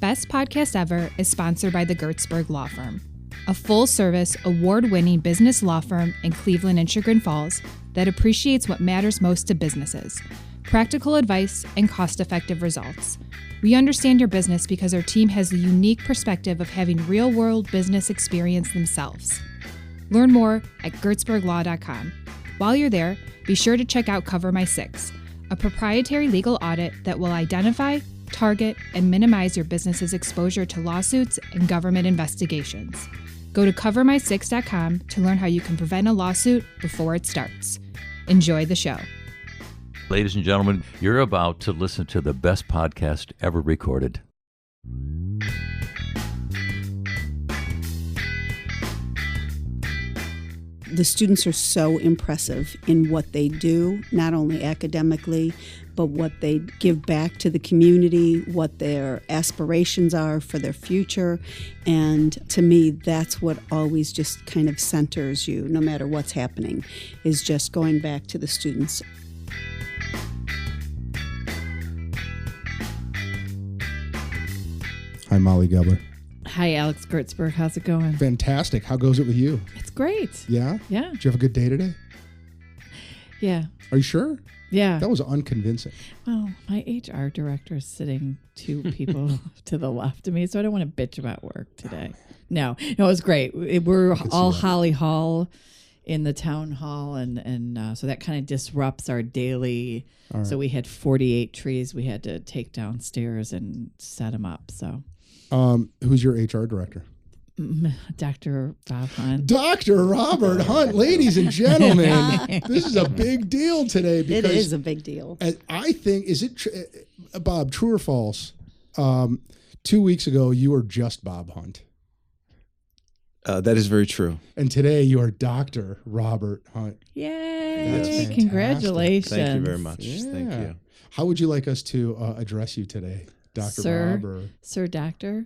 Best.Podcast.Ever is sponsored by the Gertzberg Law Firm, a full-service, award-winning business law firm in Cleveland and Chagrin Falls that appreciates what matters most to businesses: practical advice and cost-effective results. We understand your business because our team has the unique perspective of having real-world business experience themselves. Learn more at gertzberglaw.com. While you're there, be sure to check out Cover My Six, a proprietary legal audit that will identify, target, and minimize your business's exposure to lawsuits and government investigations. Go to covermysix.com to learn how you can prevent a lawsuit before it starts. Enjoy the show. Ladies and gentlemen, you're about to listen to the best podcast ever recorded. The students are so impressive in what they do, not only academically, but what they give back to the community, what their aspirations are for their future. And to me, that's what always just kind of centers you, no matter what's happening, is just going back to the students. Hi, Molly Gebler. Hi, Alex Gertzberg. How's it going? Fantastic. How goes it with you? It's great. Yeah? Yeah. Did you have a good day today? Yeah. Are you sure? Yeah. That was unconvincing. Well, my HR director is sitting two people to the left of me, so I don't want to bitch about work today. No, it was great. We're all Holly Hall in the town hall, and so that kind of disrupts our daily. Right. So we had 48 trees we had to take downstairs and set them up. So. Who's your HR director? Dr. Bob Hunt. Dr. Robert Hunt, ladies and gentlemen. This is a big deal today. Because it is a big deal. I think, is it, Bob, true or false? 2 weeks ago, you were just Bob Hunt. That is very true. And today you are Dr. Robert Hunt. Yay. That's fantastic. Congratulations. Thank you very much. Yeah. Thank you. How would you like us to address you today? Dr. Sir, Bob or Sir Doctor?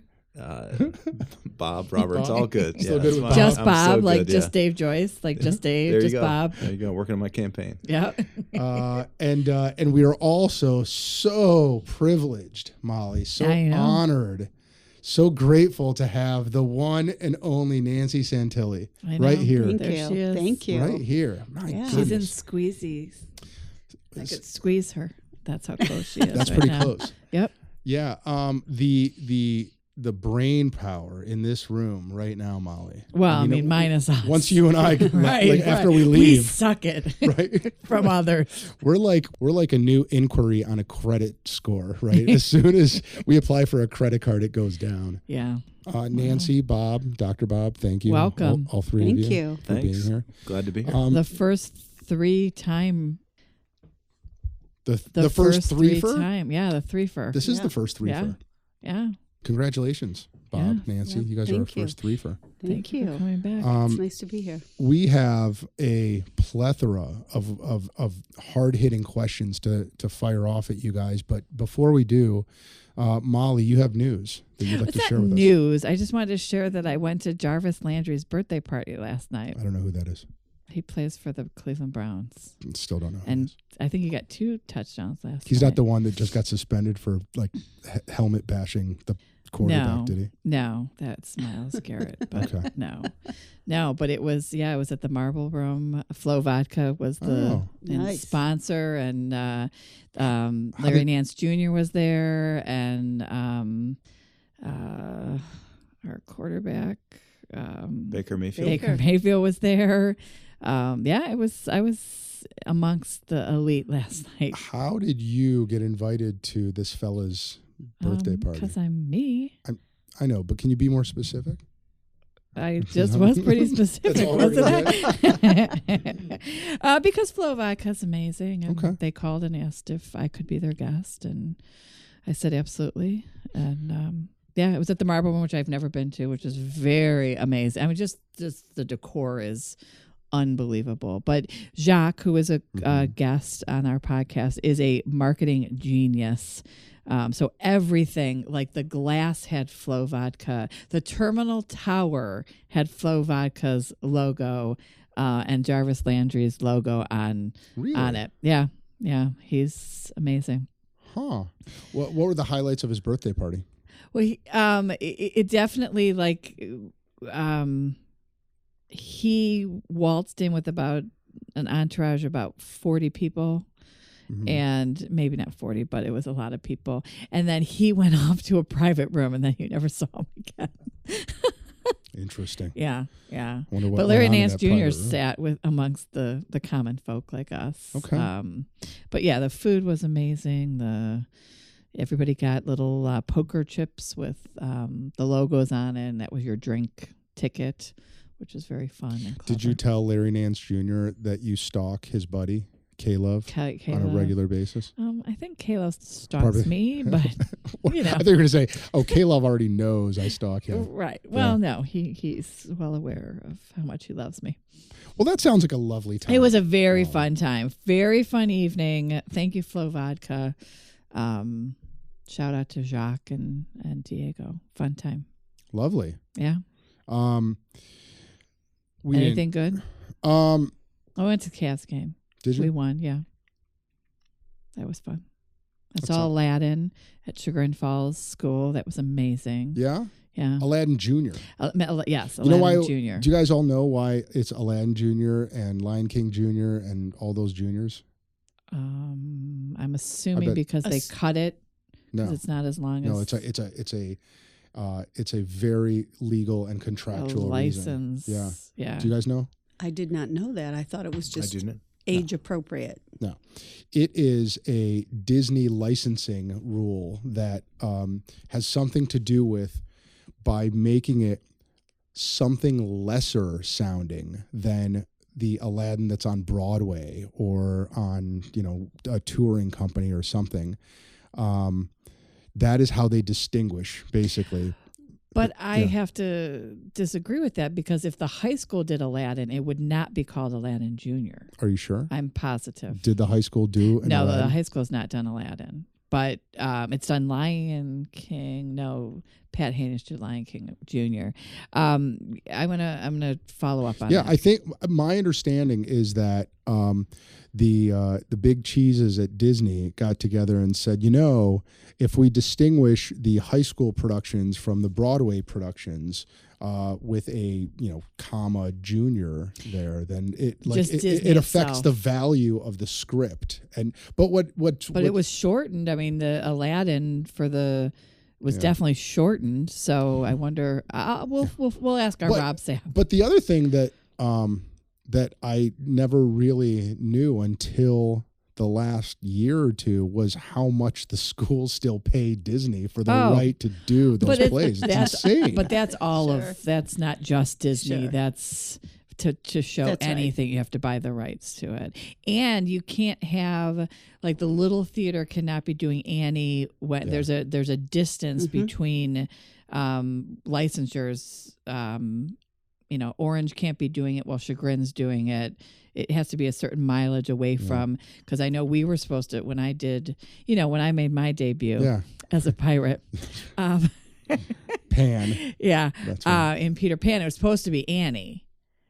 Bob, Robert, it's all good. Still good with Bob. Just I'm Bob, so like good, just Dave Joyce, like just Dave, there you just go. Bob. There you go, working on my campaign. Yeah. And we are also so privileged, Molly, so honored, so grateful to have the one and only Nancy Santilli right here. Thank There you. she is. Thank you. Right here. My Yeah. She's in goodness. squeezies. I could squeeze her. That's how close she is. That's right pretty now. close. Yep. Yeah. The brain power in this room right now, Molly. Well, I mean, minus us. Once you and I, right, after we we leave, suck it right from others. We're like a new inquiry on a credit score, right? As soon as we apply for a credit card, it goes down. Yeah. Nancy, Bob, Dr. Bob, thank you. Welcome. All three of you. Thank you. For being here. Glad to be here. The first three-time. The first three-fer? Time. Yeah, the three-fer. This is the first three-fer. Yeah. Congratulations, Bob, Nancy. You guys are our first three-fer. Thank you for coming back. It's nice to be here. We have a plethora of hard-hitting questions to fire off at you guys. But before we do, Molly, you have news that you'd like to share with us. News. I just wanted to share that I went to Jarvis Landry's birthday party last night. I don't know who that is. He plays for the Cleveland Browns. Still don't know. And I think he got 2 touchdowns last night. He's not the one that just got suspended for like helmet bashing the quarterback, did he? No, that's Myles Garrett. But Okay. No, but it was at the Marble Room. Flow Vodka was the nice. sponsor, and Larry Nance Jr. was there, and our quarterback Baker Mayfield. Baker Mayfield was there. I was amongst the elite last night. How did you get invited to this fella's birthday party? Because I'm me. I know, but can you be more specific? I just was pretty specific, wasn't I? Because Flow Vodka's amazing. And they called and asked if I could be their guest. And I said absolutely. And it was at the Marble Room, which I've never been to, which is very amazing. I mean, just the decor is unbelievable. But Jacques, who is a guest on our podcast, is a marketing genius. So everything, like the glass had Flow Vodka, the terminal tower had Flow Vodka's logo, and Jarvis Landry's logo on it. Yeah, he's amazing. Huh. What were the highlights of his birthday party? Well, it definitely he waltzed in with about an entourage, about 40 people. Mm-hmm. And maybe not 40, but it was a lot of people. And then he went off to a private room, and then you never saw him again. Interesting. Yeah. But Larry Nance Jr. sat amongst the common folk like us. Okay. But yeah, the food was amazing. Everybody got little poker chips with the logos on it, and that was your drink ticket, which is very fun and clever. Did you tell Larry Nance Jr. that you stalk his buddy? K-Love on a regular basis? I think K-Love stalks me, but you know. I thought you were going to say, K-Love already knows I stalk him. Right. Well, no, he's well aware of how much he loves me. Well, that sounds like a lovely time. It was a very fun time. Very fun evening. Thank you, Flo Vodka. Shout out to Jacques and Diego. Fun time. Lovely. Yeah. Anything good? I went to the Cavs game. Did you? We won, yeah. That was fun. I saw Aladdin at Chagrin Falls School. That was amazing. Yeah? Yeah. Aladdin Jr. Yes, Aladdin you know why, Jr. Do you guys all know why it's Aladdin Jr. and Lion King Jr. and all those juniors? I'm assuming because they cut it. No, it's not as long as. No, it's a very legal and contractual license. Reason. Yeah. Do you guys know? I did not know that. I thought it was just age appropriate. No, it is a Disney licensing rule that has something to do with by making it something lesser sounding than the Aladdin that's on Broadway or on, a touring company or something. That is how they distinguish, basically. But I have to disagree with that because if the high school did Aladdin, it would not be called Aladdin Jr. Are you sure? I'm positive. Did the high school do an Aladdin? The high school's not done Aladdin. But it's done Lion King. No, Pat Haynes did Lion King Jr. I'm gonna follow up on that. Yeah, I think my understanding is that the big cheeses at Disney got together and said, if we distinguish the high school productions from the Broadway productions with a comma junior there, then it affects the value of the script. But it was shortened. I mean, the Aladdin was definitely shortened. So I wonder. We'll ask our Rob Sam. But the other thing that I never really knew until the last year or two was how much the schools still pay Disney for the right to do those plays. It's insane. But that's that's not just Disney. Sure. That's to show anything. Right. You have to buy the rights to it. And you can't have, like, the little theater cannot be doing Annie when there's a distance between licensures. Orange can't be doing it while Chagrin's doing it. It has to be a certain mileage away from, because I know we were supposed to, when I made my debut as a pirate. Pan. Yeah. That's right. In Peter Pan, it was supposed to be Annie,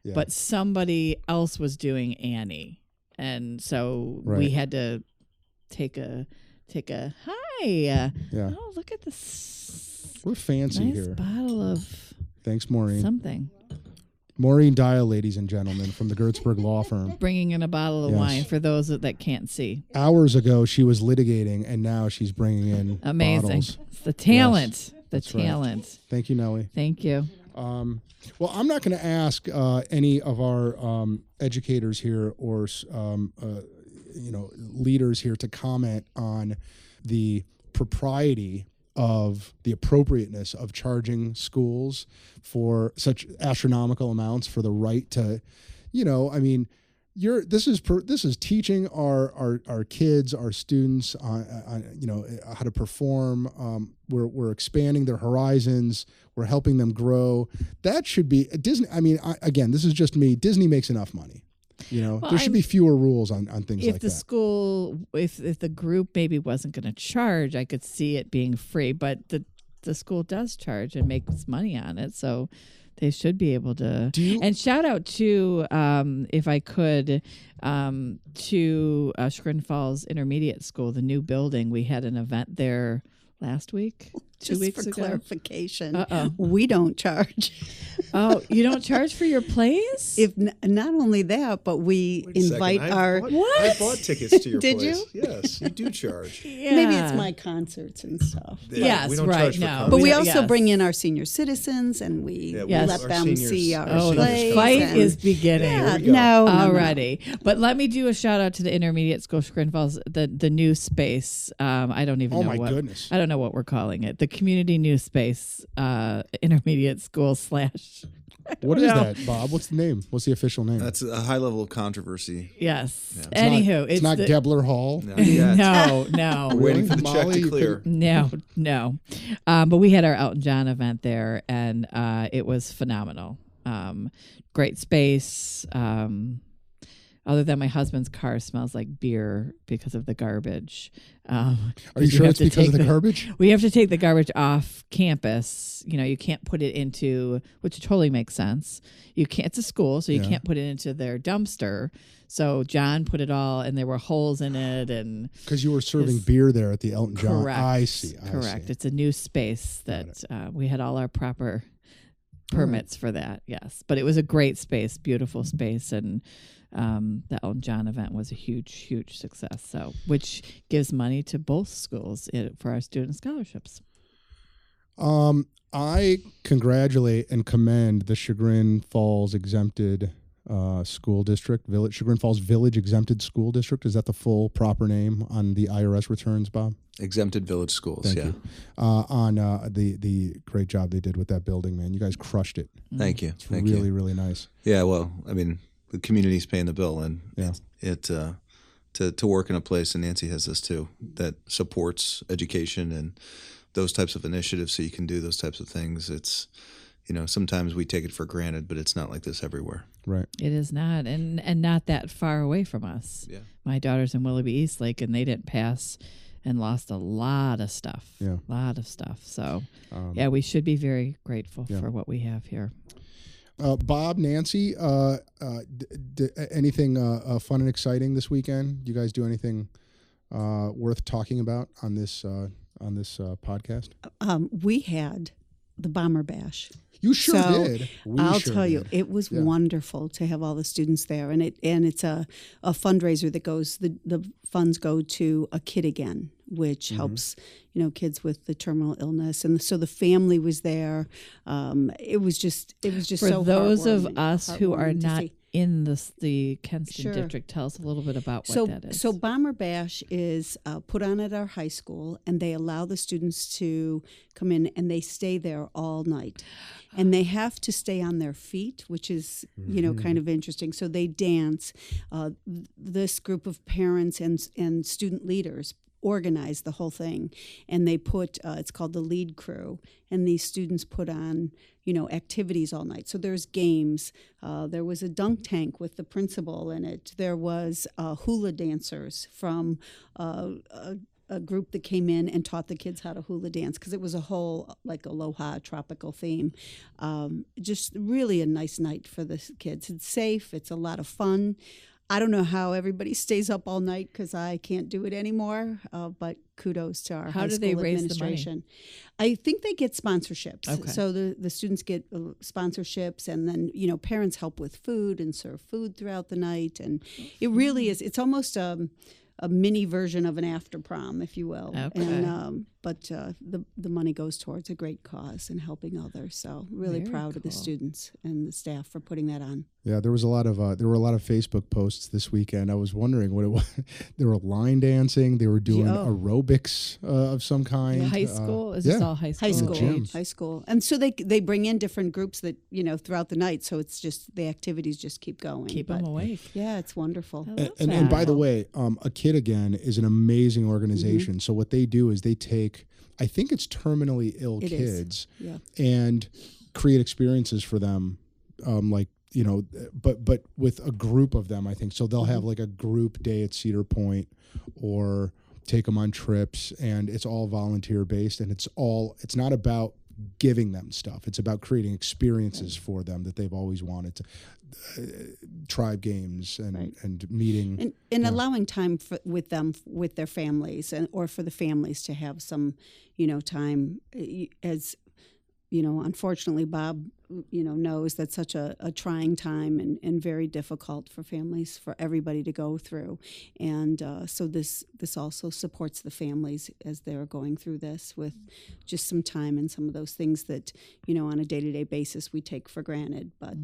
but somebody else was doing Annie. And so we had to take a hi. Oh, look at this. We're fancy nice here. Bottle of. Thanks, Maureen. Something. Maureen Dial, ladies and gentlemen, from the Gertzberg Law Firm. Bringing in a bottle of wine for those that can't see. Hours ago, she was litigating, and now she's bringing in bottles. It's the talent. Yes, the talent. Right. Thank you, Nellie. Thank you. Well, I'm not going to ask any of our educators here or leaders here to comment on the propriety of the appropriateness of charging schools for such astronomical amounts for the right to, this is teaching our kids, our students how to perform. We're expanding their horizons. We're helping them grow. That should be Disney. I mean, again, this is just me. Disney makes enough money. There should be fewer rules on things like that. If the school, if the group maybe wasn't going to charge, I could see it being free. But the school does charge and makes money on it. So they should be able to. And shout out to, if I could, to Chagrin Falls Intermediate School, the new building. We had an event there last week. Just 2 weeks for ago. clarification, we don't charge. Oh, you don't charge for your plays? If not only that, but we invite our. I bought tickets to your Did place. you? Yes, you do charge. Yeah. Maybe it's my concerts and stuff. Yes, we don't right. charge for No, concerts. But we don't- also yes. bring in our senior citizens, and we Yes. let Our them seniors- see our Oh, the plays. fight and- is beginning. Yeah, we go. no. Alrighty. But let me do a shout out to the Intermediate School, Chagrin Falls, the new space. I don't even know my what. goodness. I don't know what we're calling it. The community new space, Intermediate School / What is that, Bob? What's the name? What's the official name? That's a high level of controversy. Yes. Yeah. Anywho, It's not Gebler Hall. Not yet. No. We're waiting for the check Molly, to clear. No. But we had our Elton John event there, and it was phenomenal. Great space. Other than my husband's car smells like beer because of the garbage. Are you sure it's because of the garbage? We have to take the garbage off campus. You know, you can't put it into, which totally makes sense. You can't. It's a school, so you can't put it into their dumpster. So John put it all, and there were holes in it, and because you were serving beer there at the Elton John. correct. I see. Correct. It's a new space that we had all our proper permits for that. Yes, but it was a great space, beautiful space, and the Elton John event was a huge success. So, which gives money to both schools for our student scholarships. I congratulate and commend the Chagrin Falls Exempted School District, Chagrin Falls Village Exempted School District. Is that the full proper name on the IRS returns, Bob? Exempted Village Schools. Thank you. On the great job they did with that building, man. You guys crushed it. Thank you. It's really nice. Yeah, well, I mean, the community's paying the bill, and to work in a place, and Nancy has this too, that supports education and those types of initiatives, so you can do those types of things. It's, sometimes we take it for granted, but it's not like this everywhere. Right. It is not, and not that far away from us. Yeah. My daughter's in Willoughby Eastlake, and they didn't pass and lost a lot of stuff. Yeah. A lot of stuff. So, we should be very grateful for what we have here. Bob, Nancy, anything fun and exciting this weekend? You guys do anything worth talking about on this podcast? We had the Bomber Bash. You sure did. I'll tell you, it was wonderful to have all the students there, and it's a fundraiser that goes. The funds go to A Kid Again, which helps kids with the terminal illness, and so the family was there. It was just for so those of us who are heartwarming to not see. in the Kenston district. Tell us a little bit about what that is. So Bomber Bash is put on at our high school, and they allow the students to come in, and they stay there all night. And they have to stay on their feet, which is, kind of interesting. So they dance. This group of parents and student leaders organize the whole thing, and they put it's called the lead crew, and these students put on activities all night. So there's games. There was a dunk tank with the principal in it. There was hula dancers from a group that came in and taught the kids how to hula dance, because it was a whole aloha tropical theme. Just really a nice night for the kids. It's safe. It's a lot of fun. I don't know how everybody stays up all night, because I can't do it anymore, but kudos to our high school administration. I think they get sponsorships. Okay. So the students get sponsorships, and then, parents help with food and serve food throughout the night. And it really is, it's almost a mini version of an after prom, if you will. Okay. And but the money goes towards a great cause and helping others. So really Very proud of the cool. students and the staff for putting that on. Yeah, there were a lot of Facebook posts this weekend. I was wondering what it was. They were line dancing. They were doing aerobics of some kind. High school? Is this all high school? High school, gym. high school, and so they bring in different groups that throughout the night. So it's just the activities just keep going. Keep them awake. Yeah, it's wonderful. And by the way, A Kid Again is an amazing organization. So what they do is they take, I think it's terminally ill kids, and create experiences for them, but with a group of them, I think. So they'll have like a group day at Cedar Point, or take them on trips, and it's all volunteer based, and it's not about giving them stuff. It's about creating experiences for them that they've always wanted to. Tribe games and meeting. And allowing time with them, with their families, or for the families to have some, time. As unfortunately, Bob, knows that's such a trying time and very difficult for families, for everybody to go through. And so this also supports the families as they're going through this, with just some time and some of those things that, on a day-to-day basis we take for granted. But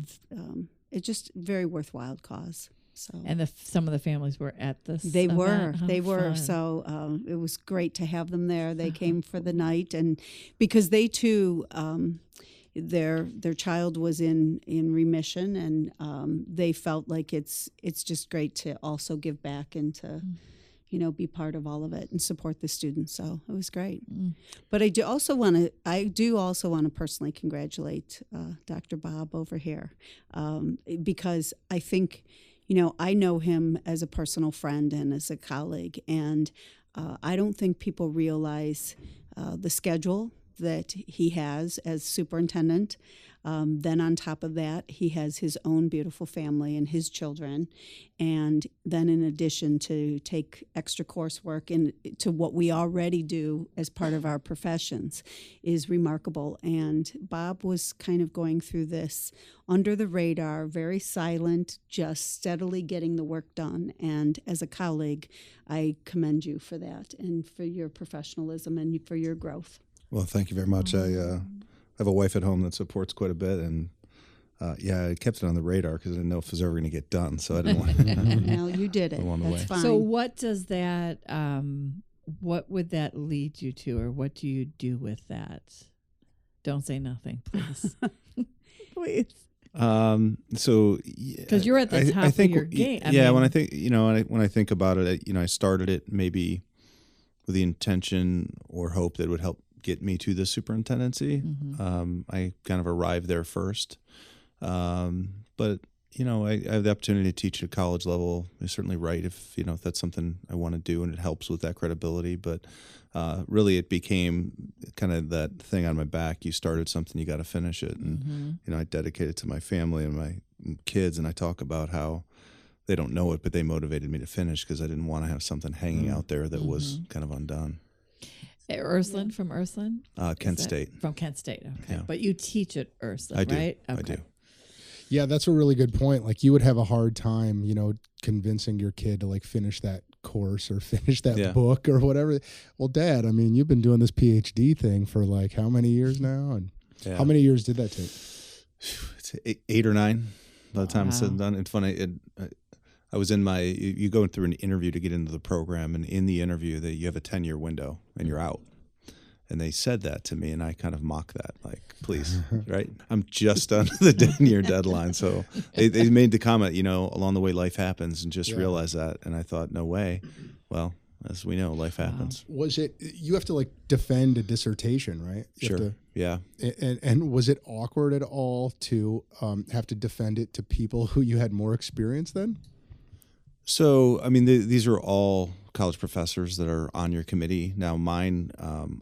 it's just a very worthwhile cause. So. And some of the families were at this They event? were. They were. Fun. So it was great to have them there. They came for the night, and because they too, their child was in remission, and they felt like it's just great to also give back and to, be part of all of it and support the students. So it was great. But I do also want to personally congratulate Dr. Bob over here, because I think, I know him as a personal friend and as a colleague, and I don't think people realize the schedule that he has as superintendent. Then on top of that, he has his own beautiful family and his children. And then in addition, to take extra coursework into what we already do as part of our professions is remarkable. And Bob was kind of going through this under the radar, very silent, just steadily getting the work done. And as a colleague, I commend you for that and for your professionalism and for your growth. Well, thank you very much. I have a wife at home that supports quite a bit, and I kept it on the radar because I didn't know if it was ever going to get done, so I didn't want to. No, you did it. That's fine. So what does that, what wowould that lead you to, or what do you do with that? Don't say nothing, please. Please. So because you're at the top of your game. When I think, when I think about it, I started it maybe with the intention or hope that it would help get me to the superintendency. I kind of arrived there first. But, I have the opportunity to teach at college level. I'm certainly right if that's something I want to do, and it helps with that credibility. But really it became kind of that thing on my back. You started something, you got to finish it. And, I dedicate it to my family and my kids, and I talk about how they don't know it, but they motivated me to finish because I didn't want to have something hanging out there that was kind of undone. Ursuline, from Ursuline? Kent State. From Kent State, okay. Yeah. But you teach at Ursuline, I do. right? Okay. I do. Yeah, that's a really good point. Like, you would have a hard time, convincing your kid to finish that course or finish that book or whatever. Well, Dad, you've been doing this PhD thing for how many years now? And how many years did that take? It's 8 or 9 by the time it's said and done. It's funny. I was in you go through an interview to get into the program, and in the interview you have a 10-year window and you're out. And they said that to me, and I kind of mocked that, please, right? I'm just under the 10-year deadline. So they made the comment, along the way life happens, and just realize that. And I thought, no way. Well, as we know, life happens. Was it, you have to defend a dissertation, right? Sure. Yeah. And was it awkward at all to have to defend it to people who you had more experience than? So, these are all college professors that are on your committee. Now, mine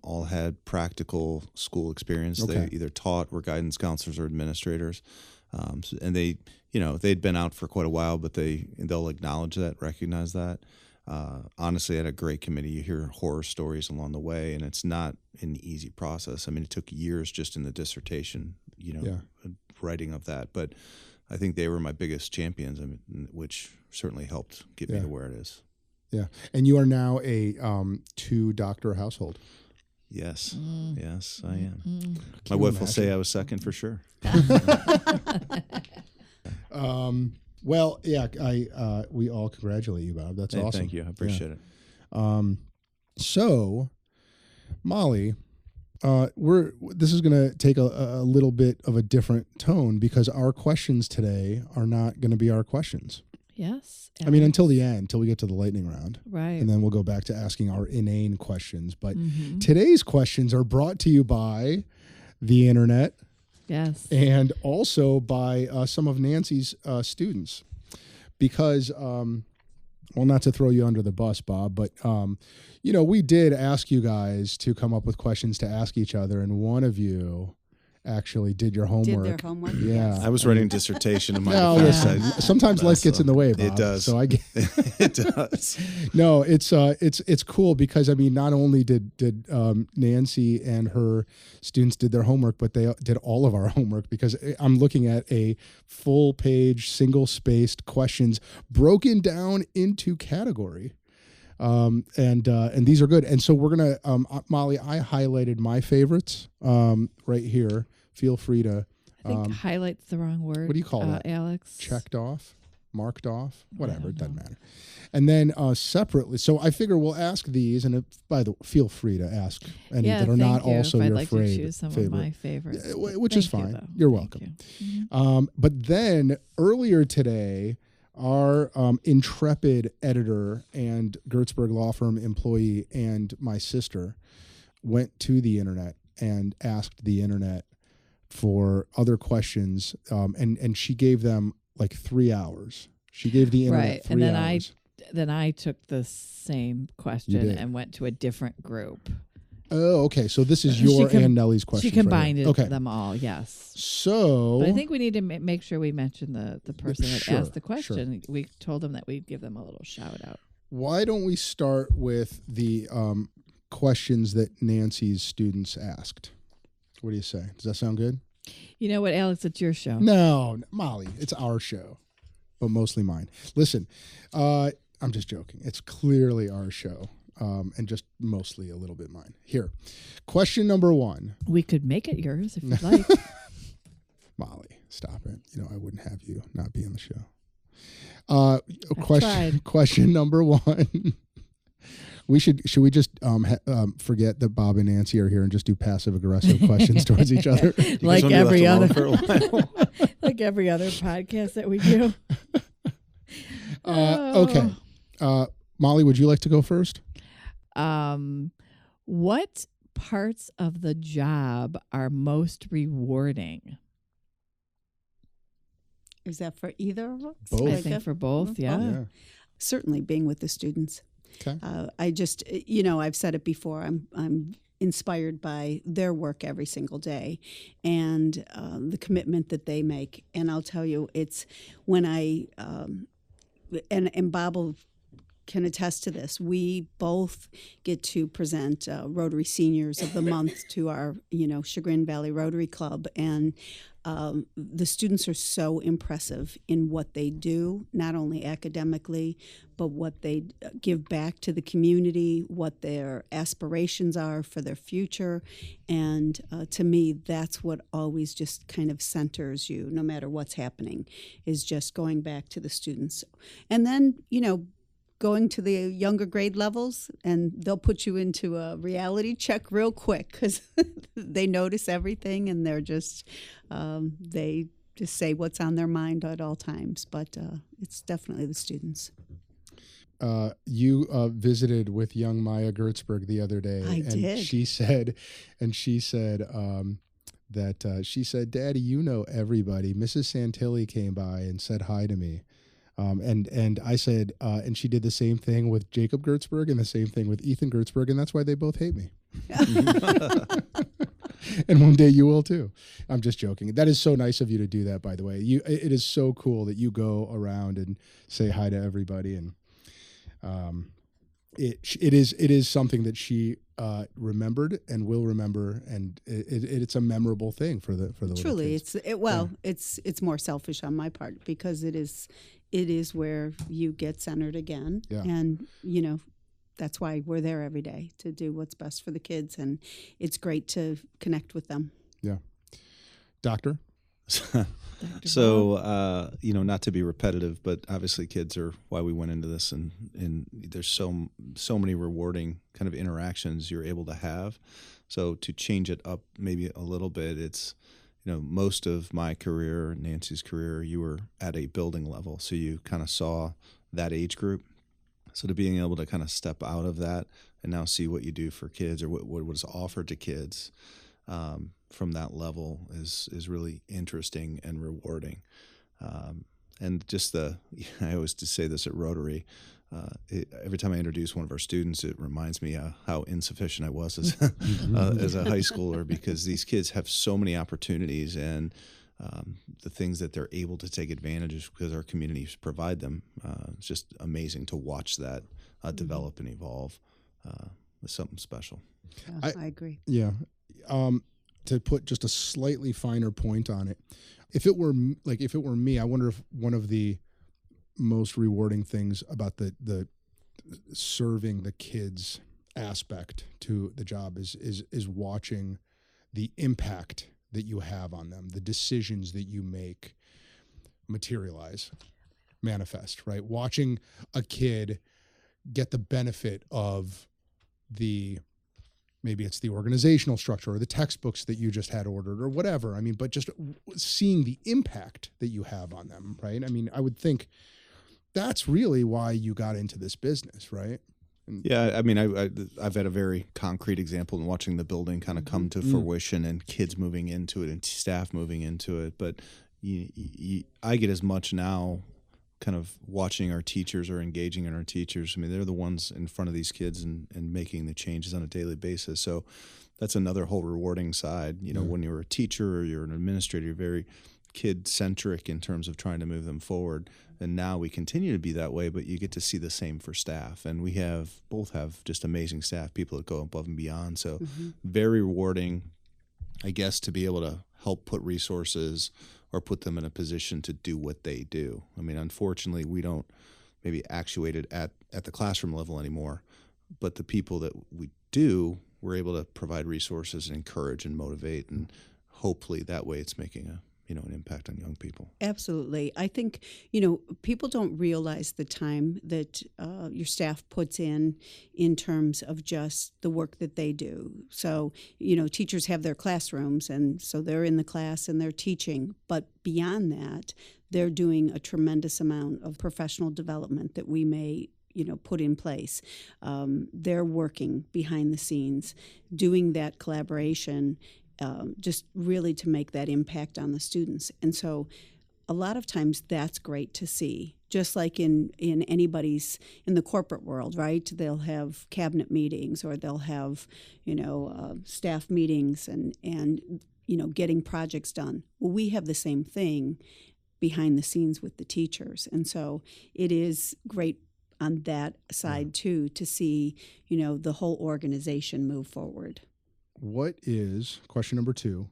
all had practical school experience. Okay. They either taught, were guidance counselors, or administrators. And they, they'd been out for quite a while, but they'll acknowledge that, recognize that. Honestly, I had a great committee. You hear horror stories along the way, and it's not an easy process. It took years just in the dissertation, writing of that. But I think they were my biggest champions, which certainly helped get me to where it is. Yeah. And you are now a 2-doctor household. Yes. Yes, I am. My wife will say I was second for sure. Well, yeah, we all congratulate you, Bob. That's awesome. Thank you. I appreciate it. So, Molly, this is going to take a little bit of a different tone, because our questions today are not going to be our questions. Yes. Until the end, until we get to the lightning round. Right. And then we'll go back to asking our inane questions. But today's questions are brought to you by the internet. Yes. And also by some of Nancy's students. Because, not to throw you under the bus, Bob, but we did ask you guys to come up with questions to ask each other, and one of you actually did your homework. Did their homework? Yeah. I was writing a dissertation in my No, defense. listen. Sometimes life gets in the way, Bob. It does. So I get It does. No, it's cool because not only did Nancy and her students did their homework, but they did all of our homework, because I'm looking at a full page, single spaced questions broken down into category. And these are good. And so we're going to, Molly, I highlighted my favorites, right here. Feel free to, I think highlight's the wrong word. What do you call that? Alex? Checked off, marked off, whatever. It doesn't matter. And then, separately. So I figure we'll ask these, and feel free to ask any that are not also your I'd like to favorite. choose some of my favorites. Which is fine. Though. You're welcome. You. But then earlier today, our intrepid editor and Gertzberg Law Firm employee and my sister went to the internet and asked the internet for other questions, and she gave them like 3 hours. She gave the internet 3 hours. Then I took the same question and went to a different group. Oh, okay. So this is your and Nellie's question. She combined them all, yes. So, but I think we need to make sure we mention the person that asked the question. Sure. We told them that we'd give them a little shout out. Why don't we start with the questions that Nancy's students asked? What do you say? Does that sound good? You know what, Alex? It's your show. No, Molly, it's our show, but mostly mine. Listen, I'm just joking. It's clearly our show. And just mostly a little bit mine. Here, question number 1. We could make it yours if you'd like. Molly, stop it. I wouldn't have you not be on the show. Question number 1. Should we just forget that Bob and Nancy are here and just do passive aggressive questions towards each other? like every other like every other podcast that we do. Okay. Molly, would you like to go first? What parts of the job are most rewarding? Is that for either of us? Both. I think for both, yeah. Certainly being with the students. Okay. I just, I've said it before, I'm inspired by their work every single day and the commitment that they make. And I'll tell you, it's when and Bob can attest to this. We both get to present Rotary Seniors of the Month to our, Chagrin Valley Rotary Club, and the students are so impressive in what they do, not only academically, but what they give back to the community, what their aspirations are for their future. And to me, that's what always just kind of centers you, no matter what's happening, is just going back to the students. And then, going to the younger grade levels, and they'll put you into a reality check real quick because they notice everything, and they're just they just say what's on their mind at all times. But it's definitely the students. You visited with young Maya Gertzberg the other day. I did. She said that she said, "Daddy, everybody. Mrs. Santilli came by and said hi to me." And I said, and she did the same thing with Jacob Gertzberg and the same thing with Ethan Gertzberg, and that's why they both hate me. And one day you will too. I'm just joking. That is so nice of you to do that, by the way. It is so cool that you go around and say hi to everybody, and it is something that she remembered and will remember, and it's a memorable thing for the Truly, little kids. it's more selfish on my part because it is where you get centered again, and that's why we're there every day to do what's best for the kids, and it's great to connect with them. Yeah, Doctor. So, not to be repetitive, but obviously kids are why we went into this, and there's so many rewarding kind of interactions you're able to have. So to change it up maybe a little bit, it's, most of my career, Nancy's career, you were at a building level. So you kind of saw that age group. So to being able to kind of step out of that and now see what you do for kids or what is offered to kids, from that level is really interesting and rewarding. And just I always just say this at Rotary. Every time I introduce one of our students, it reminds me how insufficient I was as a high schooler, because these kids have so many opportunities, and the things that they're able to take advantage of because our communities provide them. It's just amazing to watch that develop and evolve. It's something special. I agree. Yeah. To put just a slightly finer point on it, if it were me, I wonder if one of the most rewarding things about the serving the kids aspect to the job is watching the impact that you have on them, the decisions that you make materialize, manifest, right? Watching a kid get the benefit of maybe it's the organizational structure or the textbooks that you just had ordered or whatever. I mean, but just seeing the impact that you have on them, right? I mean, I would think that's really why you got into this business, right? Yeah, I mean, I've had a very concrete example in watching the building kind of come to fruition and kids moving into it and staff moving into it. But I get as much now kind of watching our teachers or engaging in our teachers. I mean, they're the ones in front of these kids and making the changes on a daily basis. So that's another whole rewarding side. You know, when you're a teacher or you're an administrator, you're very kid-centric in terms of trying to move them forward. And now we continue to be that way, but you get to see the same for staff. And we both have just amazing staff, people that go above and beyond. So very rewarding, I guess, to be able to help put resources or put them in a position to do what they do. I mean, unfortunately, we don't maybe actuate it at the classroom level anymore, but the people that we do, we're able to provide resources and encourage and motivate, and hopefully that way it's making an impact on young people. Absolutely. I think, people don't realize the time that your staff puts in terms of just the work that they do. So, teachers have their classrooms, and so they're in the class and they're teaching. But beyond that, they're doing a tremendous amount of professional development that we may put in place. They're working behind the scenes, doing that collaboration, just really to make that impact on the students. And so a lot of times that's great to see. Just like in the corporate world, right? They'll have cabinet meetings, or they'll have, staff meetings and getting projects done. Well, we have the same thing behind the scenes with the teachers. And so it is great on that side too, to see, the whole organization move forward. What is, question number 2,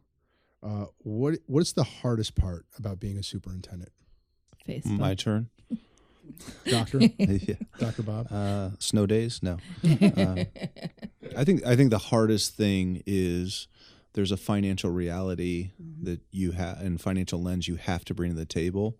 what's the hardest part about being a superintendent? Facebook. My turn. Doctor? Yeah. Dr. Bob? Snow days? No. I think the hardest thing is there's a financial reality that you have, and financial lens you have to bring to the table.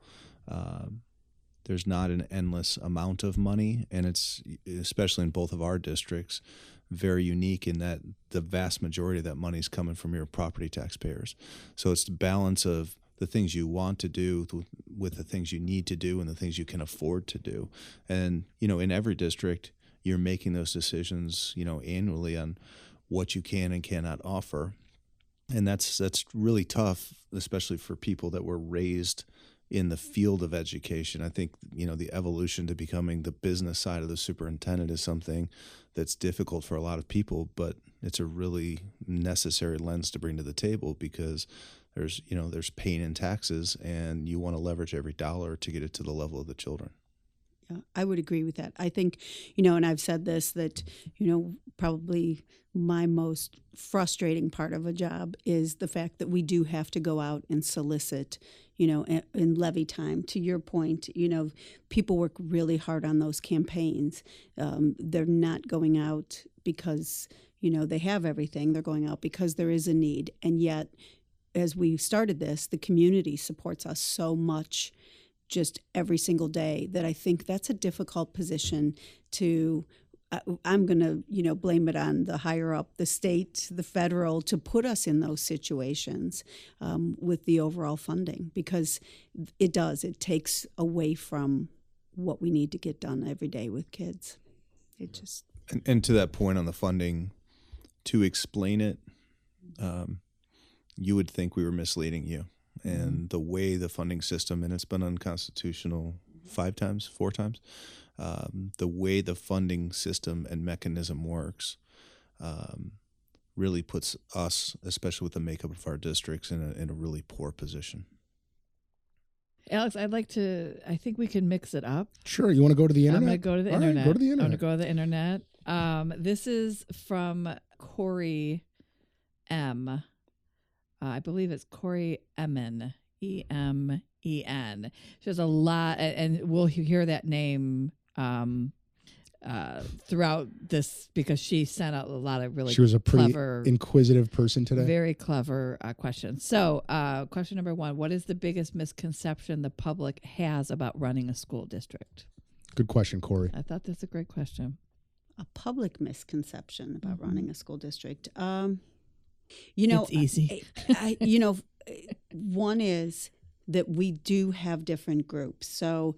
There's not an endless amount of money, and it's, especially in both of our districts, very unique in that the vast majority of that money is coming from your property taxpayers. So it's the balance of the things you want to do with the things you need to do and the things you can afford to do. And, in every district, you're making those decisions, annually on what you can and cannot offer. And that's really tough, especially for people that were raised in the field of education. I think, the evolution to becoming the business side of the superintendent is something that's difficult for a lot of people, but it's a really necessary lens to bring to the table, because there's pain in taxes, and you want to leverage every dollar to get it to the level of the children. Yeah, I would agree with that. I think, and I've said this, that, probably my most frustrating part of a job is the fact that we do have to go out and solicit, in levy time. To your point, people work really hard on those campaigns. They're not going out because, they have everything. They're going out because there is a need. And yet, as we started this, the community supports us so much just every single day that I think that's a difficult position to, I'm going to, blame it on the higher up, the state, the federal, to put us in those situations with the overall funding, because it takes away from what we need to get done every day with kids. It just. And to that point on the funding, to explain it, you would think we were misleading you. and the way the funding system, and it's been unconstitutional 4 times, the way the funding system and mechanism works really puts us, especially with the makeup of our districts, in a really poor position. Alex, I think we can mix it up. Sure. You want to go to the internet? I'm going to go to the All internet. Right, go to the internet. I'm going to go to the internet. This is from Corey M. I believe it's Corey Emen, E-M-E-N. She has a lot, and we'll hear that name throughout this because she sent out a lot of really. She was a pretty clever, inquisitive person today. Very clever questions. So, question number 1: what is the biggest misconception the public has about running a school district? Good question, Corey. I thought that's a great question. A public misconception about running a school district. It's easy. One is that we do have different groups. So,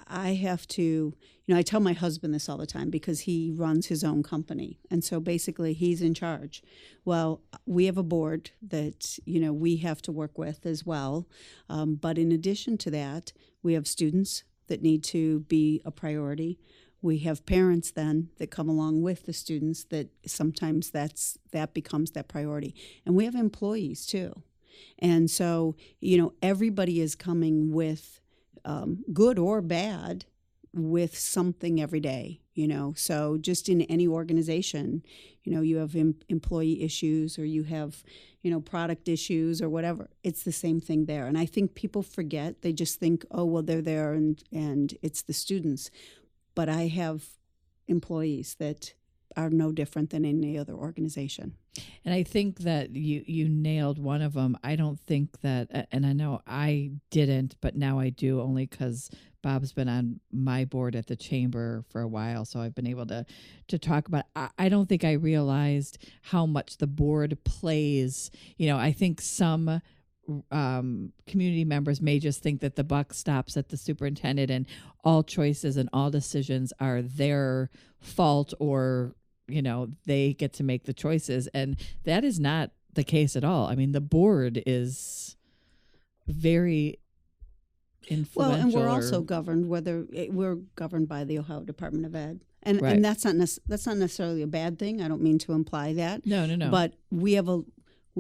I have to, I tell my husband this all the time because he runs his own company. And so basically he's in charge. Well, we have a board that, we have to work with as well. But in addition to that, we have students that need to be a priority. We have parents then that come along with the students that sometimes that becomes that priority. And we have employees too. And so, everybody is coming with good or bad with something every day, So just in any organization, you have employee issues or you have, product issues or whatever. It's the same thing there. And I think people forget. They just think, oh, well, they're there and it's the students. But I have employees that are no different than any other organization. And I think that you nailed one of them. I don't think that, and I know I didn't, but now I do only because Bob's been on my board at the chamber for a while, so I've been able to talk about it. I don't think I realized how much the board plays. I think some community members may just think that the buck stops at the superintendent and all choices and all decisions are their fault or they get to make the choices, and that is not the case at all. I mean, the board is very influential. Well, and we're also governed we're governed by the Ohio Department of Ed, and right. and that's not necessarily a bad thing. I don't mean to imply that. No. But we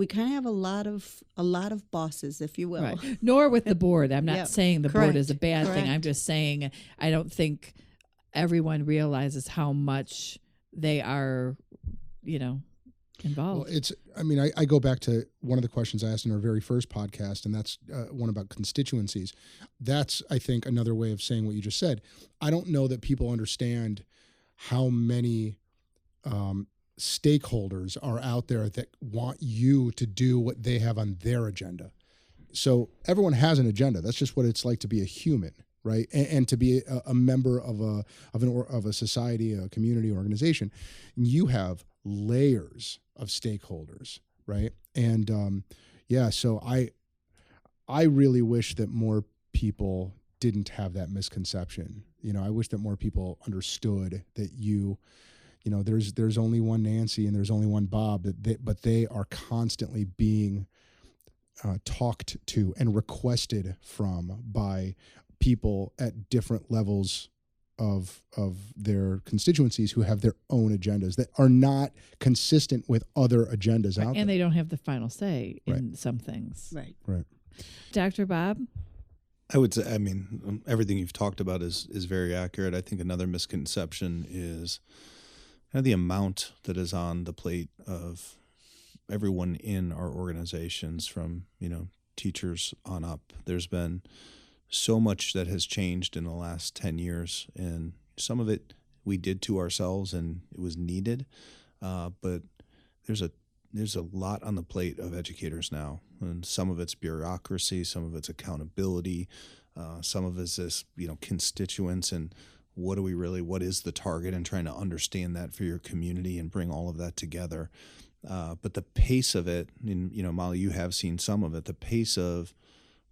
kind of have a lot of bosses, if you will. Right. Nor with the board. I'm not saying the board is a bad thing. I'm just saying I don't think everyone realizes how much they are, involved. Well, I go back to one of the questions I asked in our very first podcast, and that's one about constituencies. That's, I think, another way of saying what you just said. I don't know that people understand how many stakeholders are out there that want you to do what they have on their agenda. So everyone has an agenda. That's just what it's like to be a human. Right, and to be a member of a society, a community, organization, you have layers of stakeholders, right? And so I really wish that more people didn't have that misconception. I wish that more people understood that there's only one Nancy and there's only one Bob, but they are constantly being talked to and requested from by people at different levels of their constituencies who have their own agendas that are not consistent with other agendas out there. And they don't have the final say in some things. Right. Dr. Bob? I would say, everything you've talked about is very accurate. I think another misconception is kind of the amount that is on the plate of everyone in our organizations from, teachers on up. There's been so much that has changed in the last 10 years, and some of it we did to ourselves and it was needed. But there's a lot on the plate of educators now, and some of it's bureaucracy, some of it's accountability, some of it's this, constituents and what is the target, and trying to understand that for your community and bring all of that together. But the pace of it, and Molly, you have seen some of it, the pace of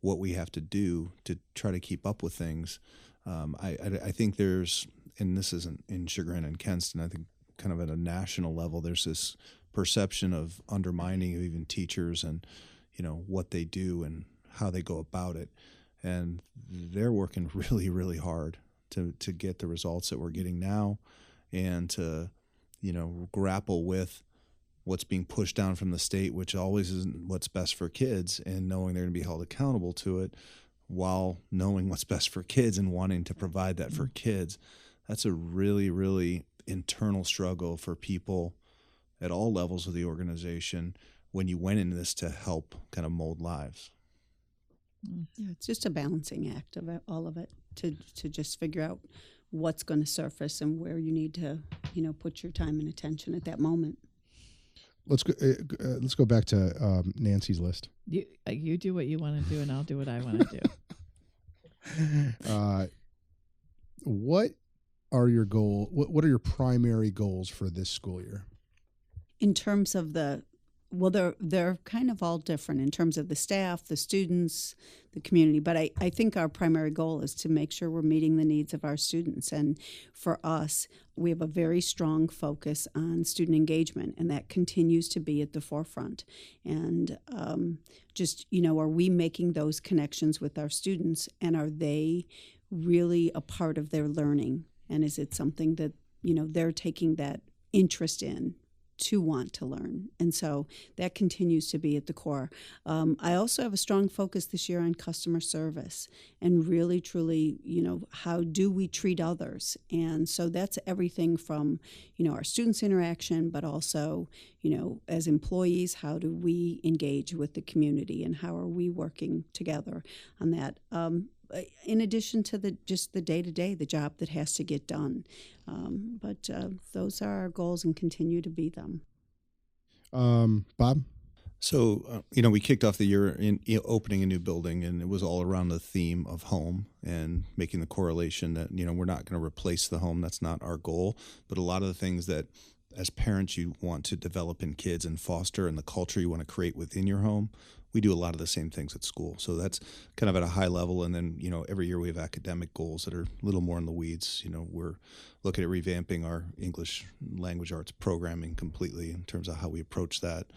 what we have to do to try to keep up with things. I think there's, and this isn't in Chagrin and Kenston, I think kind of at a national level, there's this perception of undermining of even teachers and, what they do and how they go about it. And they're working really, really hard to get the results that we're getting now, and to, grapple with what's being pushed down from the state, which always isn't what's best for kids, and knowing they're going to be held accountable to it, while knowing what's best for kids and wanting to provide that for kids. That's a really, really internal struggle for people at all levels of the organization when you went into this to help kind of mold lives. Yeah, it's just a balancing act of all of it, to just figure out what's going to surface and where you need to, put your time and attention at that moment. Let's go back to Nancy's list. You do what you want to do, and I'll do what I want to do. What are your goal? What are your primary goals for this school year? In terms of they're kind of all different in terms of the staff, the students, the community. But I think our primary goal is to make sure we're meeting the needs of our students. And for us, we have a very strong focus on student engagement, and that continues to be at the forefront. And are we making those connections with our students, and are they really a part of their learning? And is it something that, they're taking that interest in to want to learn? And so that continues to be at the core. I also have a strong focus this year on customer service and really, truly, how do we treat others? And so that's everything from, our students' interaction, but also, as employees, how do we engage with the community and how are we working together on that? In addition to the day-to-day, the job that has to get done. But those are our goals and continue to be them. Bob? So, we kicked off the year in opening a new building, and it was all around the theme of home and making the correlation that, we're not going to replace the home. That's not our goal. But a lot of the things that as parents you want to develop in kids and foster, and the culture you want to create within your home, we do a lot of the same things at school. So that's kind of at a high level. And then, every year we have academic goals that are a little more in the weeds. We're looking at revamping our English language arts programming completely in terms of how we approach that.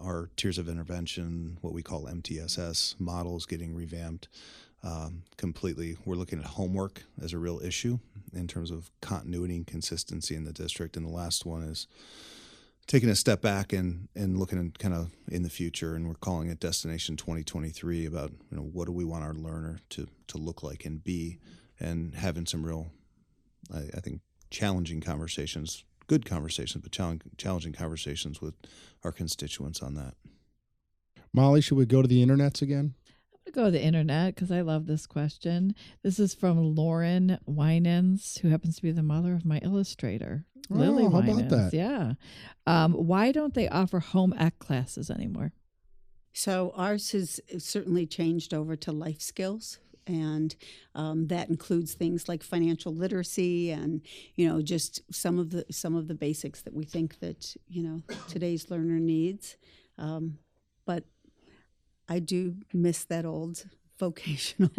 Our tiers of intervention, what we call MTSS models, getting revamped completely. We're looking at homework as a real issue in terms of continuity and consistency in the district. And the last one is taking a step back and looking kind of in the future, and we're calling it Destination 2023, about what do we want our learner to look like and be, and having some real, I think, challenging conversations, good conversations, but challenging conversations with our constituents on that. Molly, should we go to the internets again? I'm going to go to the internet because I love this question. This is from Lauren Winans, who happens to be the mother of my illustrator, Lily how Winans. about that? Yeah. Why don't they offer home ec classes anymore? So ours has certainly changed over to life skills. And that includes things like financial literacy and, just some of the basics that we think that, today's learner needs. But I do miss that old vocational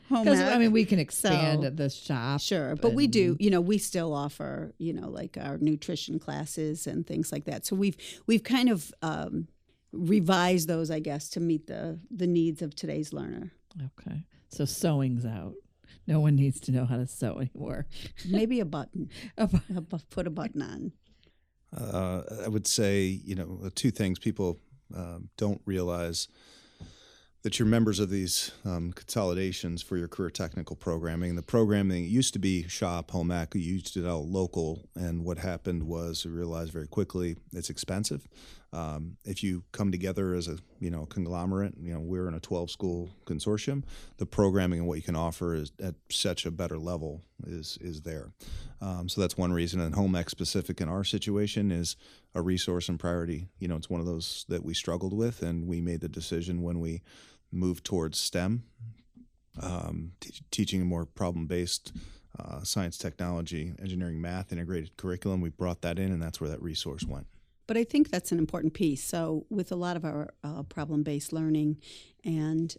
home ec. We can expand the shop. Sure, but we do, we still offer, like our nutrition classes and things like that. So we've kind of revised those, I guess, to meet the needs of today's learner. Okay. So sewing's out. No one needs to know how to sew anymore. Maybe a button. Put a button on. I would say, two things. People don't realize that you're members of these consolidations for your career technical programming. The programming used to be shop, home ec. You used it out local, and what happened was we realized very quickly it's expensive. If you come together as a conglomerate, we're in a 12-school consortium. The programming and what you can offer is at such a better level is there. So that's one reason. And home ec specific in our situation is a resource and priority. It's one of those that we struggled with, and we made the decision when we moved towards STEM, teaching a more problem-based science, technology, engineering, math, integrated curriculum. We brought that in, and that's where that resource went. But I think that's an important piece. So with a lot of our problem-based learning, and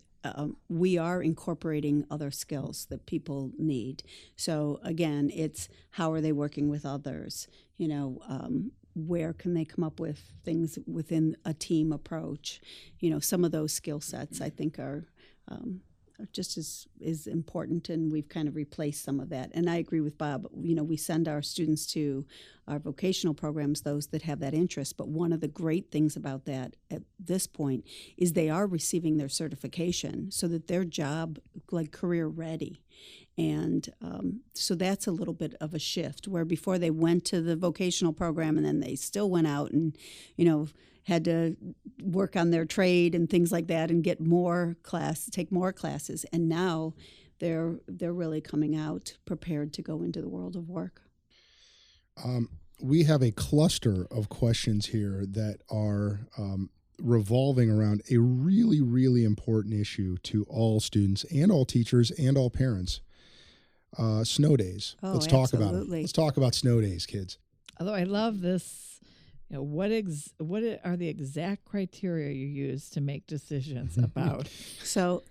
we are incorporating other skills that people need. So again, it's how are they working with others? where can they come up with things within a team approach. Some of those skill sets I think are just as important, and we've kind of replaced some of that. And I agree with Bob. We send our students to our vocational programs, those that have that interest. But one of the great things about that at this point is they are receiving their certification so that their job, like career ready. And so that's a little bit of a shift, where before they went to the vocational program and then they still went out and, had to work on their trade and things like that and take more classes. And now they're really coming out prepared to go into the world of work. We have a cluster of questions here that are revolving around a really, really important issue to all students and all teachers and all parents. Snow days. Let's talk about it. Let's talk about snow days, kids. Although I love this, what are the exact criteria you use to make decisions about? So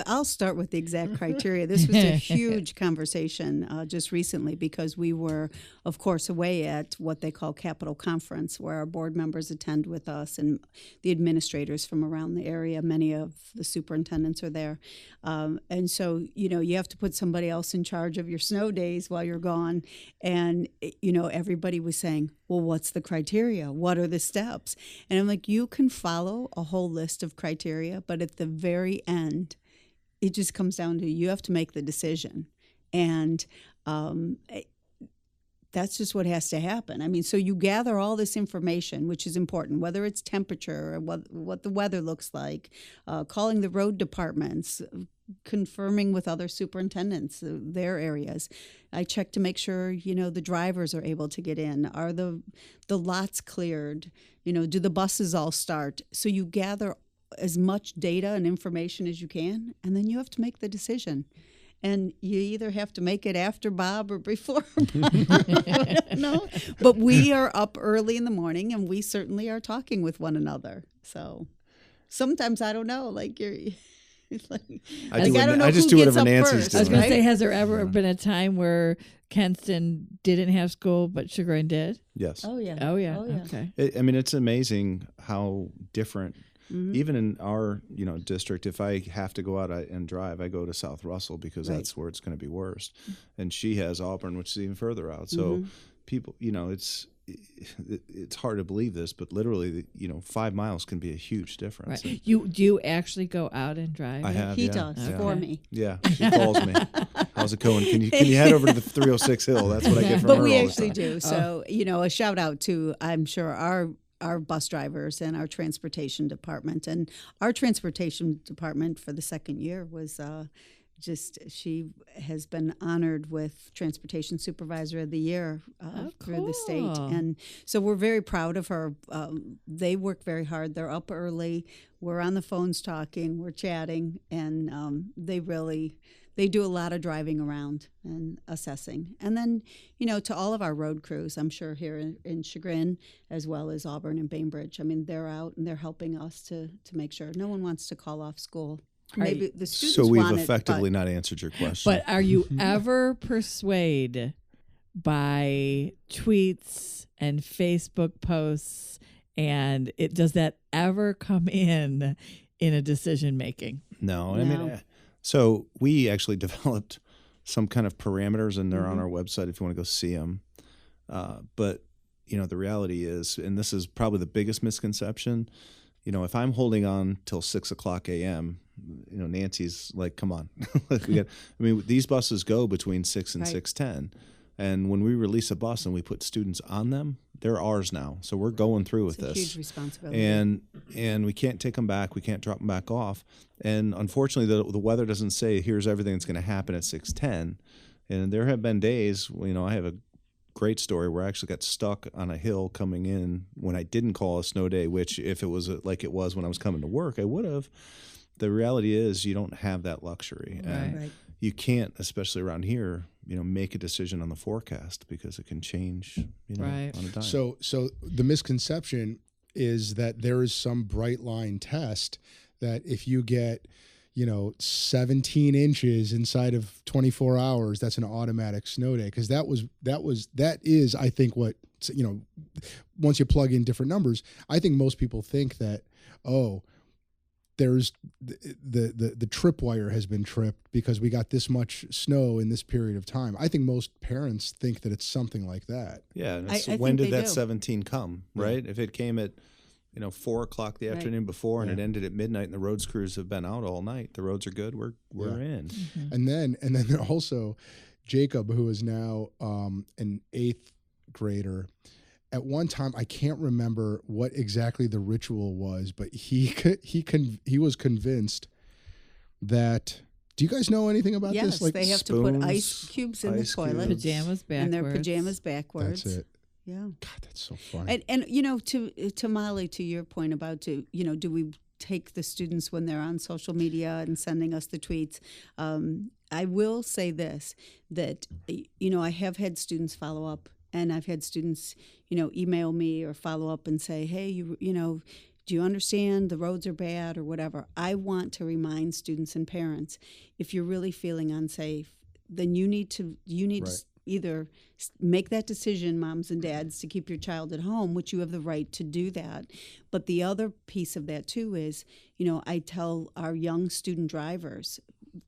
I'll start with the exact criteria. This was a huge conversation just recently, because we were, of course, away at what they call Capitol Conference, where our board members attend with us and the administrators from around the area. Many of the superintendents are there. And so, you have to put somebody else in charge of your snow days while you're gone. And, everybody was saying, well, what's the criteria? What are the steps? And I'm like, you can follow a whole list of criteria, but at the very end, it just comes down to you have to make the decision. And that's just what has to happen. I mean, so you gather all this information, which is important, whether it's temperature, or what the weather looks like, calling the road departments, confirming with other superintendents their areas. I check to make sure, the drivers are able to get in. Are the lots cleared? Do the buses all start? So you gather as much data and information as you can, and then you have to make the decision. And you either have to make it after Bob or before Bob. No, but we are up early in the morning, and we certainly are talking with one another. So sometimes I don't know, like you're. I don't know. I just do whatever Nancy's doing. I was going to say, has there ever been a time where Kenston didn't have school but Chagrin did? Yes. Oh yeah. Okay. It's amazing how different. Mm-hmm. Even in our, district, if I have to go out and drive, I go to South Russell because that's where it's going to be worst. And she has Auburn, which is even further out. So people, it's hard to believe this, but literally, 5 miles can be a huge difference. Right. Do you actually go out and drive? I have. He does for me. Yeah, she calls me. How's it going? Can you head over to the 306 Hill? That's what I get from her. But we all actually the time. do. So a shout out to, I'm sure, our bus drivers and our transportation department. And our transportation department for the second year was she has been honored with Transportation Supervisor of the Year through the state. And so we're very proud of her. They work very hard. They're up early. We're on the phones talking. We're chatting. And they do a lot of driving around and assessing. And then, to all of our road crews, I'm sure here in Chagrin, as well as Auburn and Bainbridge, they're out and they're helping us to make sure no one wants to call off school. Maybe the students So we've want effectively it, not answered your question. But are you ever persuaded by tweets and Facebook posts, and does that ever come in a decision making? No. So we actually developed some kind of parameters, and they're on our website if you want to go see them. But, the reality is, and this is probably the biggest misconception, if I'm holding on till 6 o'clock a.m., Nancy's like, come on. These buses go between 6 and 6:10. And when we release a bus and we put students on them, they're ours now. So we're going through with this. Huge responsibility. And we can't take them back. We can't drop them back off. And unfortunately, the weather doesn't say here's everything that's going to happen at 6:10. And there have been days, I have a great story where I actually got stuck on a hill coming in when I didn't call a snow day, which if it was like it was when I was coming to work, I would have. The reality is you don't have that luxury. And you can't, especially around here, make a decision on the forecast because it can change, on a dime. So the misconception is that there is some bright line test that if you get, 17 inches inside of 24 hours, that's an automatic snow day. Because that is, I think, what once you plug in different numbers, I think most people think that, there's the tripwire has been tripped because we got this much snow in this period of time. I think most parents think that it's something like that. Yeah. When did that 17 come, right? If it came at 4 o'clock the afternoon before and it ended at midnight and the roads crews have been out all night, the roads are good, we're in. Mm-hmm. And then also Jacob, who is now an 8th grader, at one time, I can't remember what exactly the ritual was, but he was convinced that. Do you guys know anything about this? Yes, they have to put ice cubes in the toilet. Pajamas backwards. And their pajamas backwards. That's it. Yeah. God, that's so funny. And to Molly, to your point about do we take the students when they're on social media and sending us the tweets? I will say this, that I have had students follow up. And I've had students, email me or follow up and say, hey, do you understand the roads are bad or whatever? I want to remind students and parents, if you're really feeling unsafe, then you need to either make that decision, moms and dads, to keep your child at home, which you have the right to do that. But the other piece of that too is, I tell our young student drivers,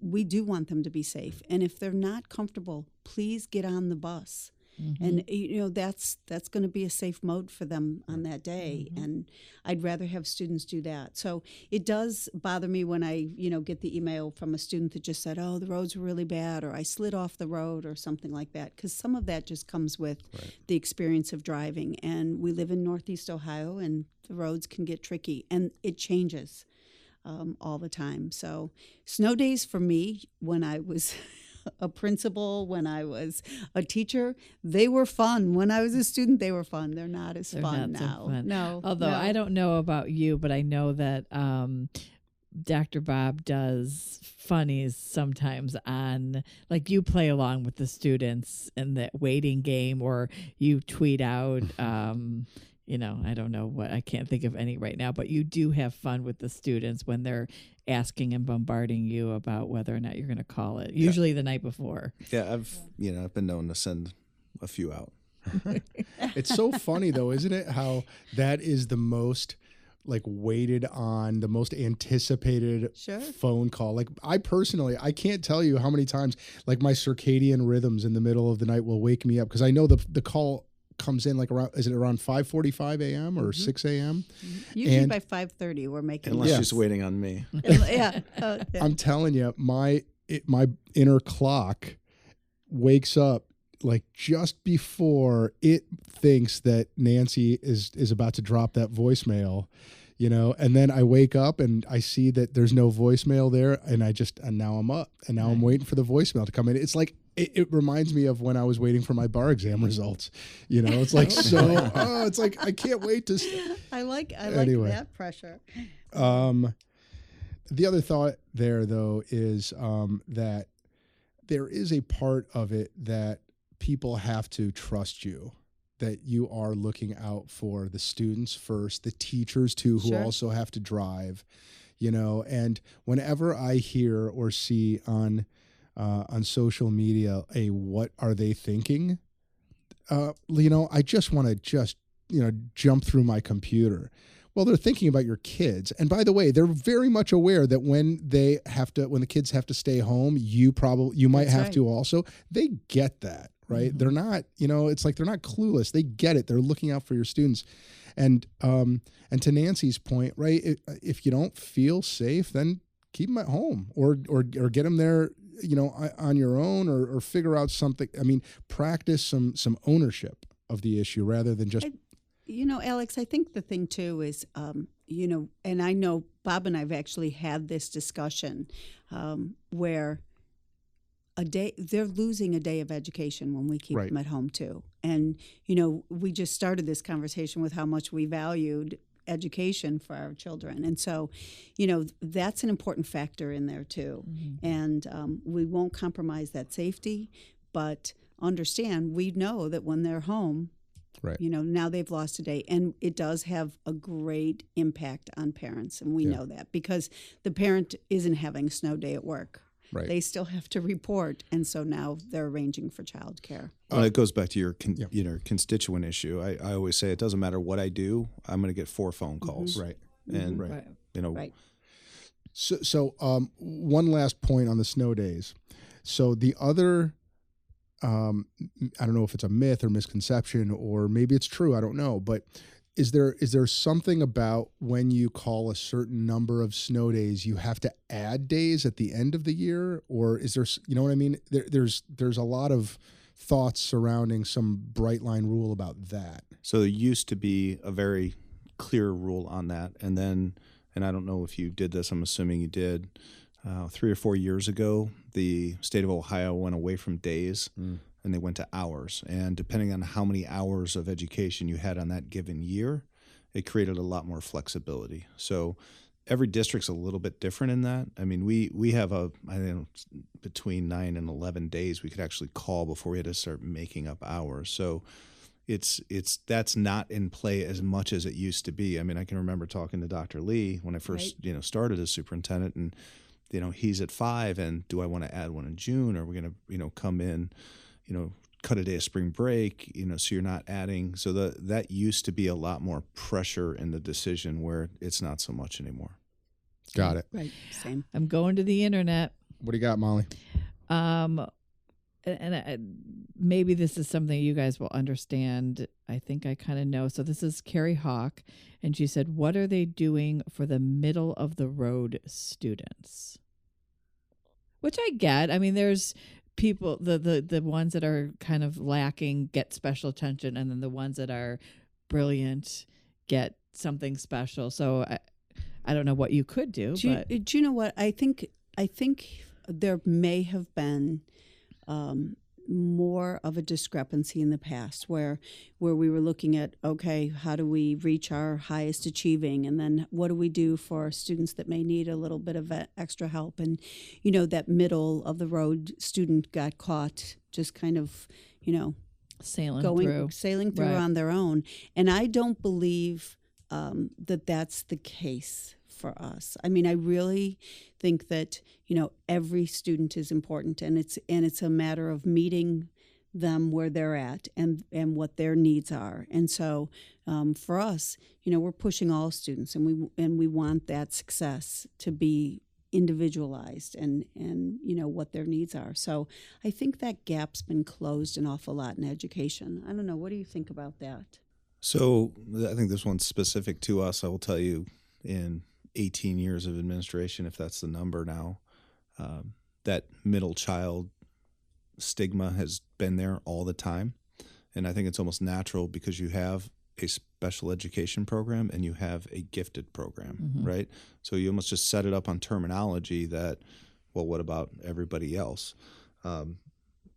we do want them to be safe. And if they're not comfortable, please get on the bus. Mm-hmm. And that's going to be a safe mode for them on that day. Mm-hmm. And I'd rather have students do that. So it does bother me when I get the email from a student that just said, oh, the roads were really bad, or I slid off the road or something like that, because some of that just comes with the experience of driving. And we live in Northeast Ohio, and the roads can get tricky, and it changes all the time. So snow days for me, when I was a principal, when I was a teacher, they were fun. When I was a student, they were fun. They're not as fun now. So fun. No. Although I don't know about you, but I know that Dr. Bob does funnies sometimes on, like, you play along with the students in the waiting game, or you tweet out I don't know what, I can't think of any right now, but you do have fun with the students when they're asking and bombarding you about whether or not you're going to call it, usually the night before. Yeah, I've been known to send a few out. It's so funny though, isn't it? How that is the most waited on, the most anticipated phone call. I personally, I can't tell you how many times my circadian rhythms in the middle of the night will wake me up, because I know the call comes in around 5:45 a.m. or 6 a.m. Usually by 5:30 we're making. Unless she's waiting on me. Yeah. I'm telling you, my inner clock wakes up just before it thinks that Nancy is about to drop that voicemail, and then I wake up and I see that there's no voicemail there, and now I'm up, and now I'm waiting for the voicemail to come in. It's it reminds me of when I was waiting for my bar exam results. It's it's I can't wait to. I like that pressure. The other thought there though is that there is a part of it that people have to trust you, that you are looking out for the students first, the teachers too, who also have to drive, and whenever I hear or see on social media, what are they thinking? I just want to jump through my computer. Well, they're thinking about your kids. And by the way, they're very much aware that when the kids have to stay home, you might have to also. They get that, right? Mm-hmm. They're not, it's they're not clueless. They get it. They're looking out for your students. And to Nancy's point, right? If you don't feel safe, then keep them at home or get them there, on your own, or figure out something. I mean, practice some ownership of the issue rather than just. Alex, I think the thing too is, and I know Bob and I've actually had this discussion where they're losing a day of education when we keep them at home too. And, we just started this conversation with how much we valued education for our children. And so, that's an important factor in there too. Mm-hmm. And we won't compromise that safety, but understand, we know that when they're home, now they've lost a day. And it does have a great impact on parents. And we know that because the parent isn't having a snow day at work. Right. They still have to report. And so now they're arranging for childcare. Well, it goes back to your constituent issue. I always say it doesn't matter what I do, I'm going to get 4 phone calls. Right. And, Right. Right. So one last point on the snow days. So the other, I don't know if it's a myth or misconception, or maybe it's true, I don't know, but is there something about when you call a certain number of snow days, you have to add days at the end of the year? Or is there, you know what I mean? There's a lot of thoughts surrounding some bright line rule about that. So there used to be a very clear rule on that. And then, and I don't know if you did this, I'm assuming you did, 3 or 4 years ago, the state of Ohio went away from days and they went to hours. And depending on how many hours of education you had on that given year, it created a lot more flexibility. So every district's a little bit different in that. I mean, we have I think between 9 and 11 days we could actually call before we had to start making up hours. So that's not in play as much as it used to be. I mean, I can remember talking to Dr. Lee when I first, started as superintendent, and, he's at 5, and do I want to add one in June? Or are we going to, come in, cut a day of spring break, so you're not adding. So that used to be a lot more pressure in the decision, where it's not so much anymore. Got it. Right. Same. I'm going to the internet. What do you got, Molly? Maybe this is something you guys will understand. I think I kind of know. So this is Carrie Hawk, and she said, "What are they doing for the middle of the road students?" Which I get. I mean, there's people, the ones that are kind of lacking get special attention, and then the ones that are brilliant get something special. So I don't know what you could do. Do you know what? I think there may have been more of a discrepancy in the past where we were looking at, okay, how do we reach our highest achieving, and then what do we do for students that may need a little bit of extra help? And that middle of the road student got caught just kind of sailing through Right. on their own. And I don't believe that that's the case for us. I mean, I really think that every student is important, and it's a matter of meeting them where they're at and what their needs are. And so for us, we're pushing all students, and we want that success to be individualized and what their needs are. So I think that gap's been closed an awful lot in education. I don't know. What do you think about that? So I think this one's specific to us. I will tell you, in 18 years of administration, if that's the number now, that middle child stigma has been there all the time. And I think it's almost natural, because you have a special education program and you have a gifted program, right? So you almost just set it up on terminology that, well, what about everybody else?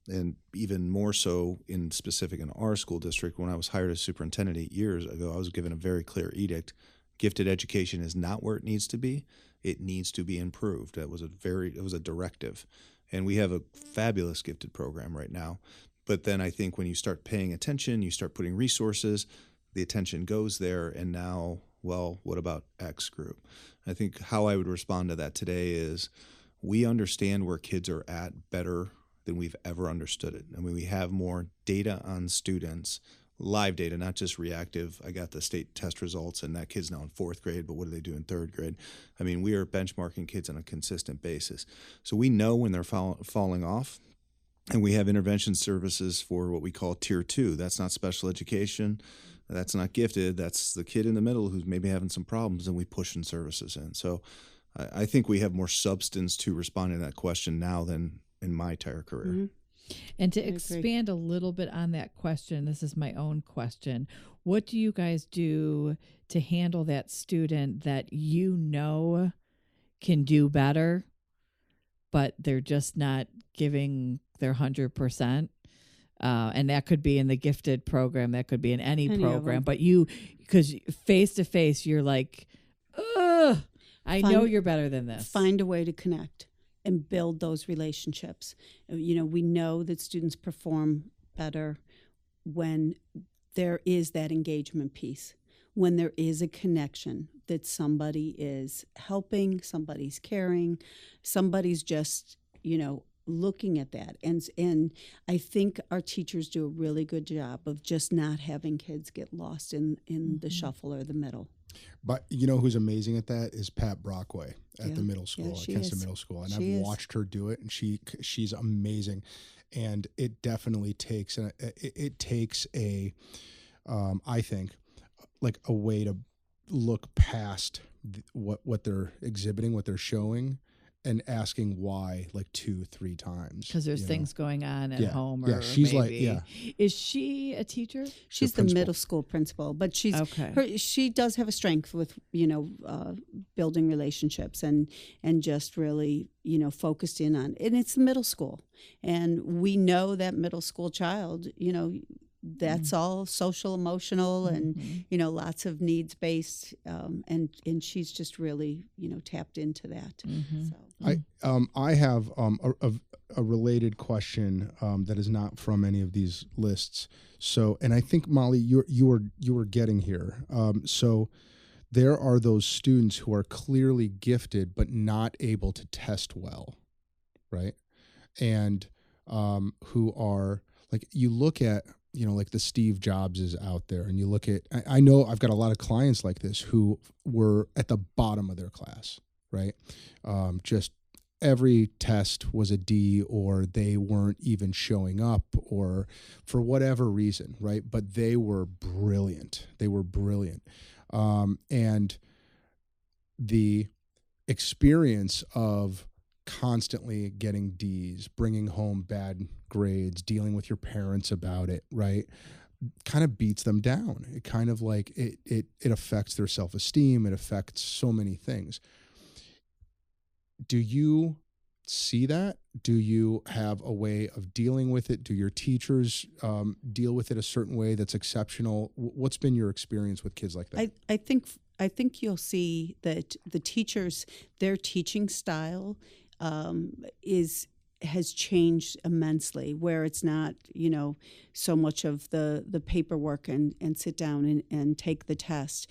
And even more so in specific in our school district, when I was hired as superintendent 8 years ago, I was given a very clear edict. Gifted education is not where it needs to be. It needs to be improved. It was a directive. And we have a fabulous gifted program right now. But then I think when you start paying attention, you start putting resources, the attention goes there. And now, well, what about X group? I think how I would respond to that today is, we understand where kids are at better than we've ever understood it. I mean, we have more data on students, live data, not just reactive. I got the state test results and that kid's now in 4th grade, but what do they do in 3rd grade? I mean, we are benchmarking kids on a consistent basis. So we know when they're falling off, and we have intervention services for what we call Tier 2. That's not special education. That's not gifted. That's the kid in the middle who's maybe having some problems, and we push in services in. So I think we have more substance to responding to that question now than in my entire career. Mm-hmm. And to expand a little bit on that question, this is my own question. What do you guys do to handle that student that can do better, but they're just not giving their 100%? And that could be in the gifted program. That could be in any program. But because face to face, you're like, ugh, I know you're better than this. Find a way to connect and build those relationships. We know that students perform better when there is that engagement piece, when there is a connection, that somebody is helping, somebody's caring, somebody's just, looking at that. And I think our teachers do a really good job of just not having kids get lost in the shuffle or the middle. But you know who's amazing at that is Pat Brockway at the middle school, at Kenston Middle School. And I've watched her do it, and she's amazing. And it definitely takes I think, like a way to look past what they're exhibiting, what they're showing, and asking why like 2-3 times. Because there's things going on at home. Or she's maybe. Is she a teacher? She's the middle school principal, but she does have a strength with, building relationships and just really, focused in on, and it's the middle school. And we know that middle school child, that's all social, emotional, and lots of needs based, and she's just really tapped into that. So. I have a related question that is not from any of these lists. So, and I think Molly, you were getting here. So, there are those students who are clearly gifted but not able to test well, right? And who are like, you look at. Like the Steve Jobses out there, and you look at, I know I've got a lot of clients like this who were at the bottom of their class, right? Just every test was a D, or they weren't even showing up, or for whatever reason, right? But they were brilliant. And the experience of constantly getting D's, bringing home bad grades, dealing with your parents about it, right, kind of beats them down. It kind of like it affects their self-esteem. It affects so many things. Do you see that? Do you have a way of dealing with it? Do your teachers deal with it a certain way that's exceptional? What's been your experience with kids like that? I think you'll see that the teachers, their teaching style has changed immensely, where it's not, so much of the paperwork and sit down and take the test,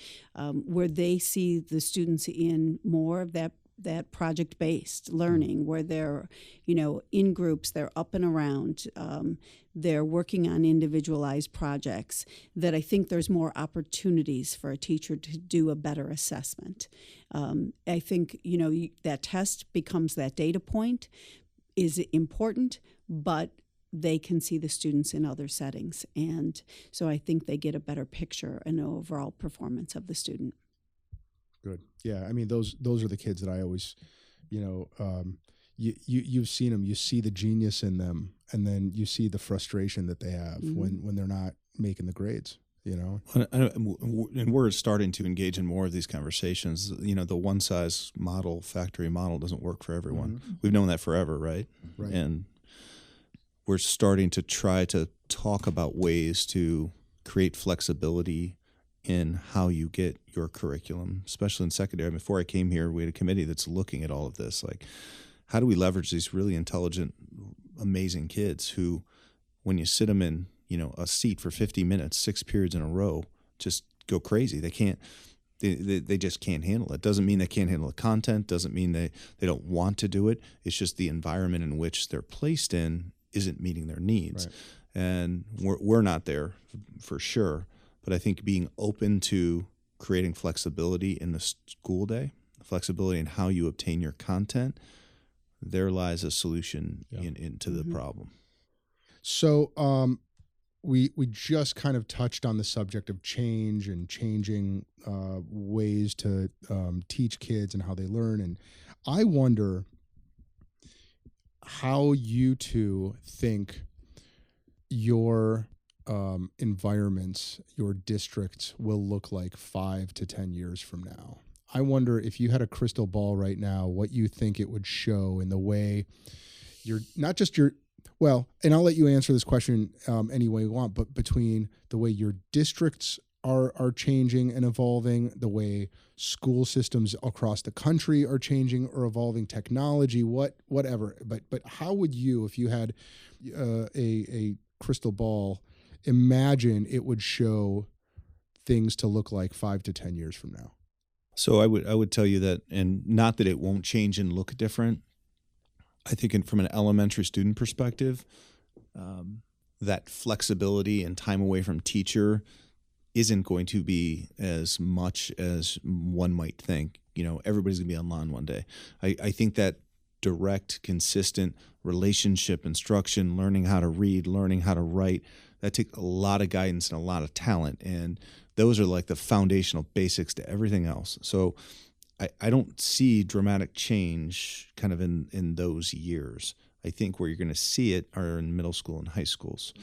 where they see the students in more of that project-based learning, where they're, in groups, they're up and around, they're working on individualized projects, that I think there's more opportunities for a teacher to do a better assessment. I think, that test becomes that data point is important, but they can see the students in other settings. And so I think they get a better picture and overall performance of the student. Good. Yeah. I mean, those are the kids that I always, you've seen them, you see the genius in them, and then you see the frustration that they have when they're not making the grades, And we're starting to engage in more of these conversations. The one size model, factory model doesn't work for everyone. Mm-hmm. We've known that forever, right? Right. And we're starting to try to talk about ways to create flexibility in how you get your curriculum, especially in secondary. Before I came here, we had a committee that's looking at all of this. Like, how do we leverage these really intelligent, amazing kids who, when you sit them in, a seat for 50 minutes, 6 periods in a row, just go crazy. They can't, they just can't handle it. Doesn't mean they can't handle the content. Doesn't mean they don't want to do it. It's just the environment in which they're placed in isn't meeting their needs. Right. And we're not there for sure. But I think being open to creating flexibility in the school day, flexibility in how you obtain your content, there lies a solution into the problem. So we just kind of touched on the subject of change and changing ways to teach kids and how they learn. And I wonder how you two think your environments, your districts will look like 5 to 10 years from now. I wonder if you had a crystal ball right now, what you think it would show in the way you're not just your, well, and I'll let you answer this question any way you want, but between the way your districts are changing and evolving, the way school systems across the country are changing or evolving, technology, whatever. But how would you, if you had a crystal ball, imagine it would show things to look like 5 to 10 years from now? So I would tell you that, and not that it won't change and look different, I think from an elementary student perspective, that flexibility and time away from teacher isn't going to be as much as one might think. Everybody's going to be online one day. I think that direct, consistent relationship instruction, learning how to read, learning how to write, that takes a lot of guidance and a lot of talent. And those are like the foundational basics to everything else. So I don't see dramatic change kind of in those years. I think where you're going to see it are in middle school and high schools.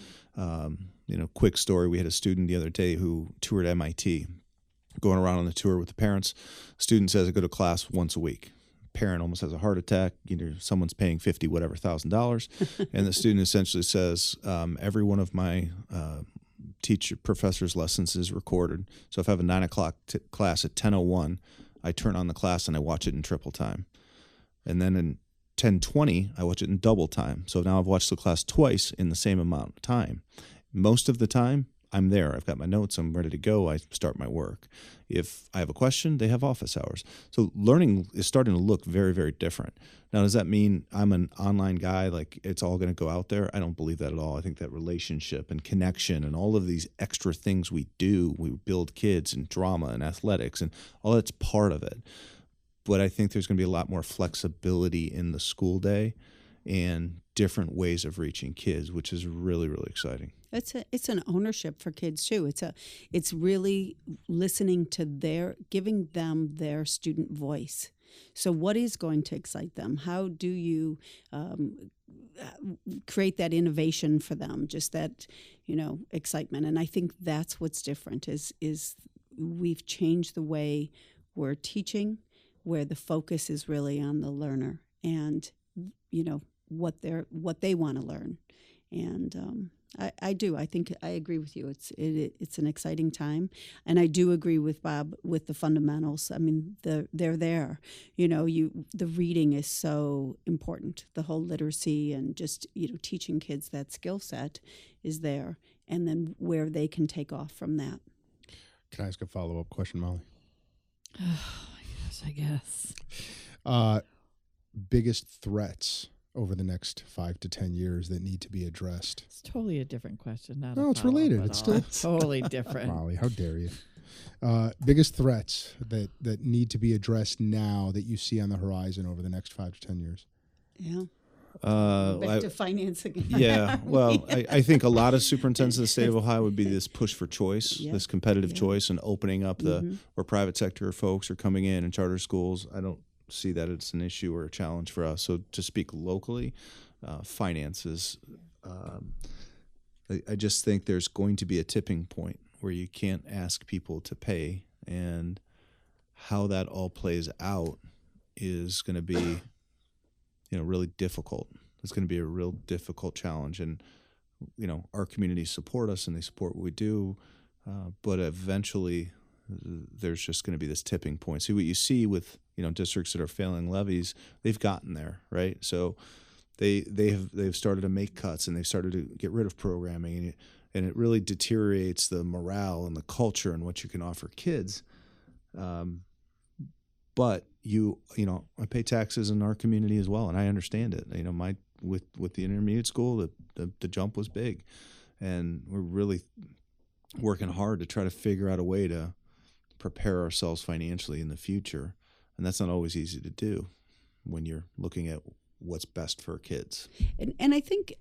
Quick story, we had a student the other day who toured MIT, going around on the tour with the parents. Student says, I go to class once a week. Parent almost has a heart attack. Someone's paying $50,000, and the student essentially says, every one of my professor's lessons is recorded. So if I have a 9 o'clock class at 10:01, I turn on the class and I watch it in triple time. And then in 10:20, I watch it in double time. So now I've watched the class twice in the same amount of time. Most of the time, I'm there. I've got my notes. I'm ready to go. I start my work. If I have a question, they have office hours. So learning is starting to look very, very different. Now, does that mean I'm an online guy, like it's all going to go out there? I don't believe that at all. I think that relationship and connection and all of these extra things we do, we build kids and drama and athletics and all that's part of it. But I think there's going to be a lot more flexibility in the school day and different ways of reaching kids, which is really, really exciting. It's an ownership for kids too. It's really listening to giving them their student voice. So what is going to excite them? How do you create that innovation for them? Just that, excitement. And I think that's what's different is we've changed the way we're teaching, where the focus is really on the learner and, what they want to learn. And I do. I think I agree with you. It's an exciting time, and I do agree with Bob with the fundamentals. I mean, they're there. The reading is so important. The whole literacy and just teaching kids that skill set is there, and then where they can take off from that. Can I ask a follow-up question, Molly? Oh, yes, I guess. Biggest threats over the next 5 to 10 years that need to be addressed? It's totally a different question. No, it's related. It's still totally different. Molly, how dare you? Biggest threats that need to be addressed now that you see on the horizon over the next 5 to 10 years? Yeah. Back to finance again. Yeah. Well, I think a lot of superintendents in the state of Ohio would be this push for choice, this competitive choice, and opening up where private sector folks are coming in and charter schools. I don't see that it's an issue or a challenge for us. So to speak locally, finances, I just think there's going to be a tipping point where you can't ask people to pay, and how that all plays out is going to be, really difficult. It's going to be a real difficult challenge, and our communities support us and they support what we do, but eventually there's just going to be this tipping point. See what you see with districts that are failing levies, they've gotten there, right? So they've started to make cuts and they've started to get rid of programming, and it really deteriorates the morale and the culture and what you can offer kids. But I pay taxes in our community as well, and I understand it. With the intermediate school, the jump was big, and we're really working hard to try to figure out a way to prepare ourselves financially in the future. And that's not always easy to do when you're looking at what's best for kids. And I think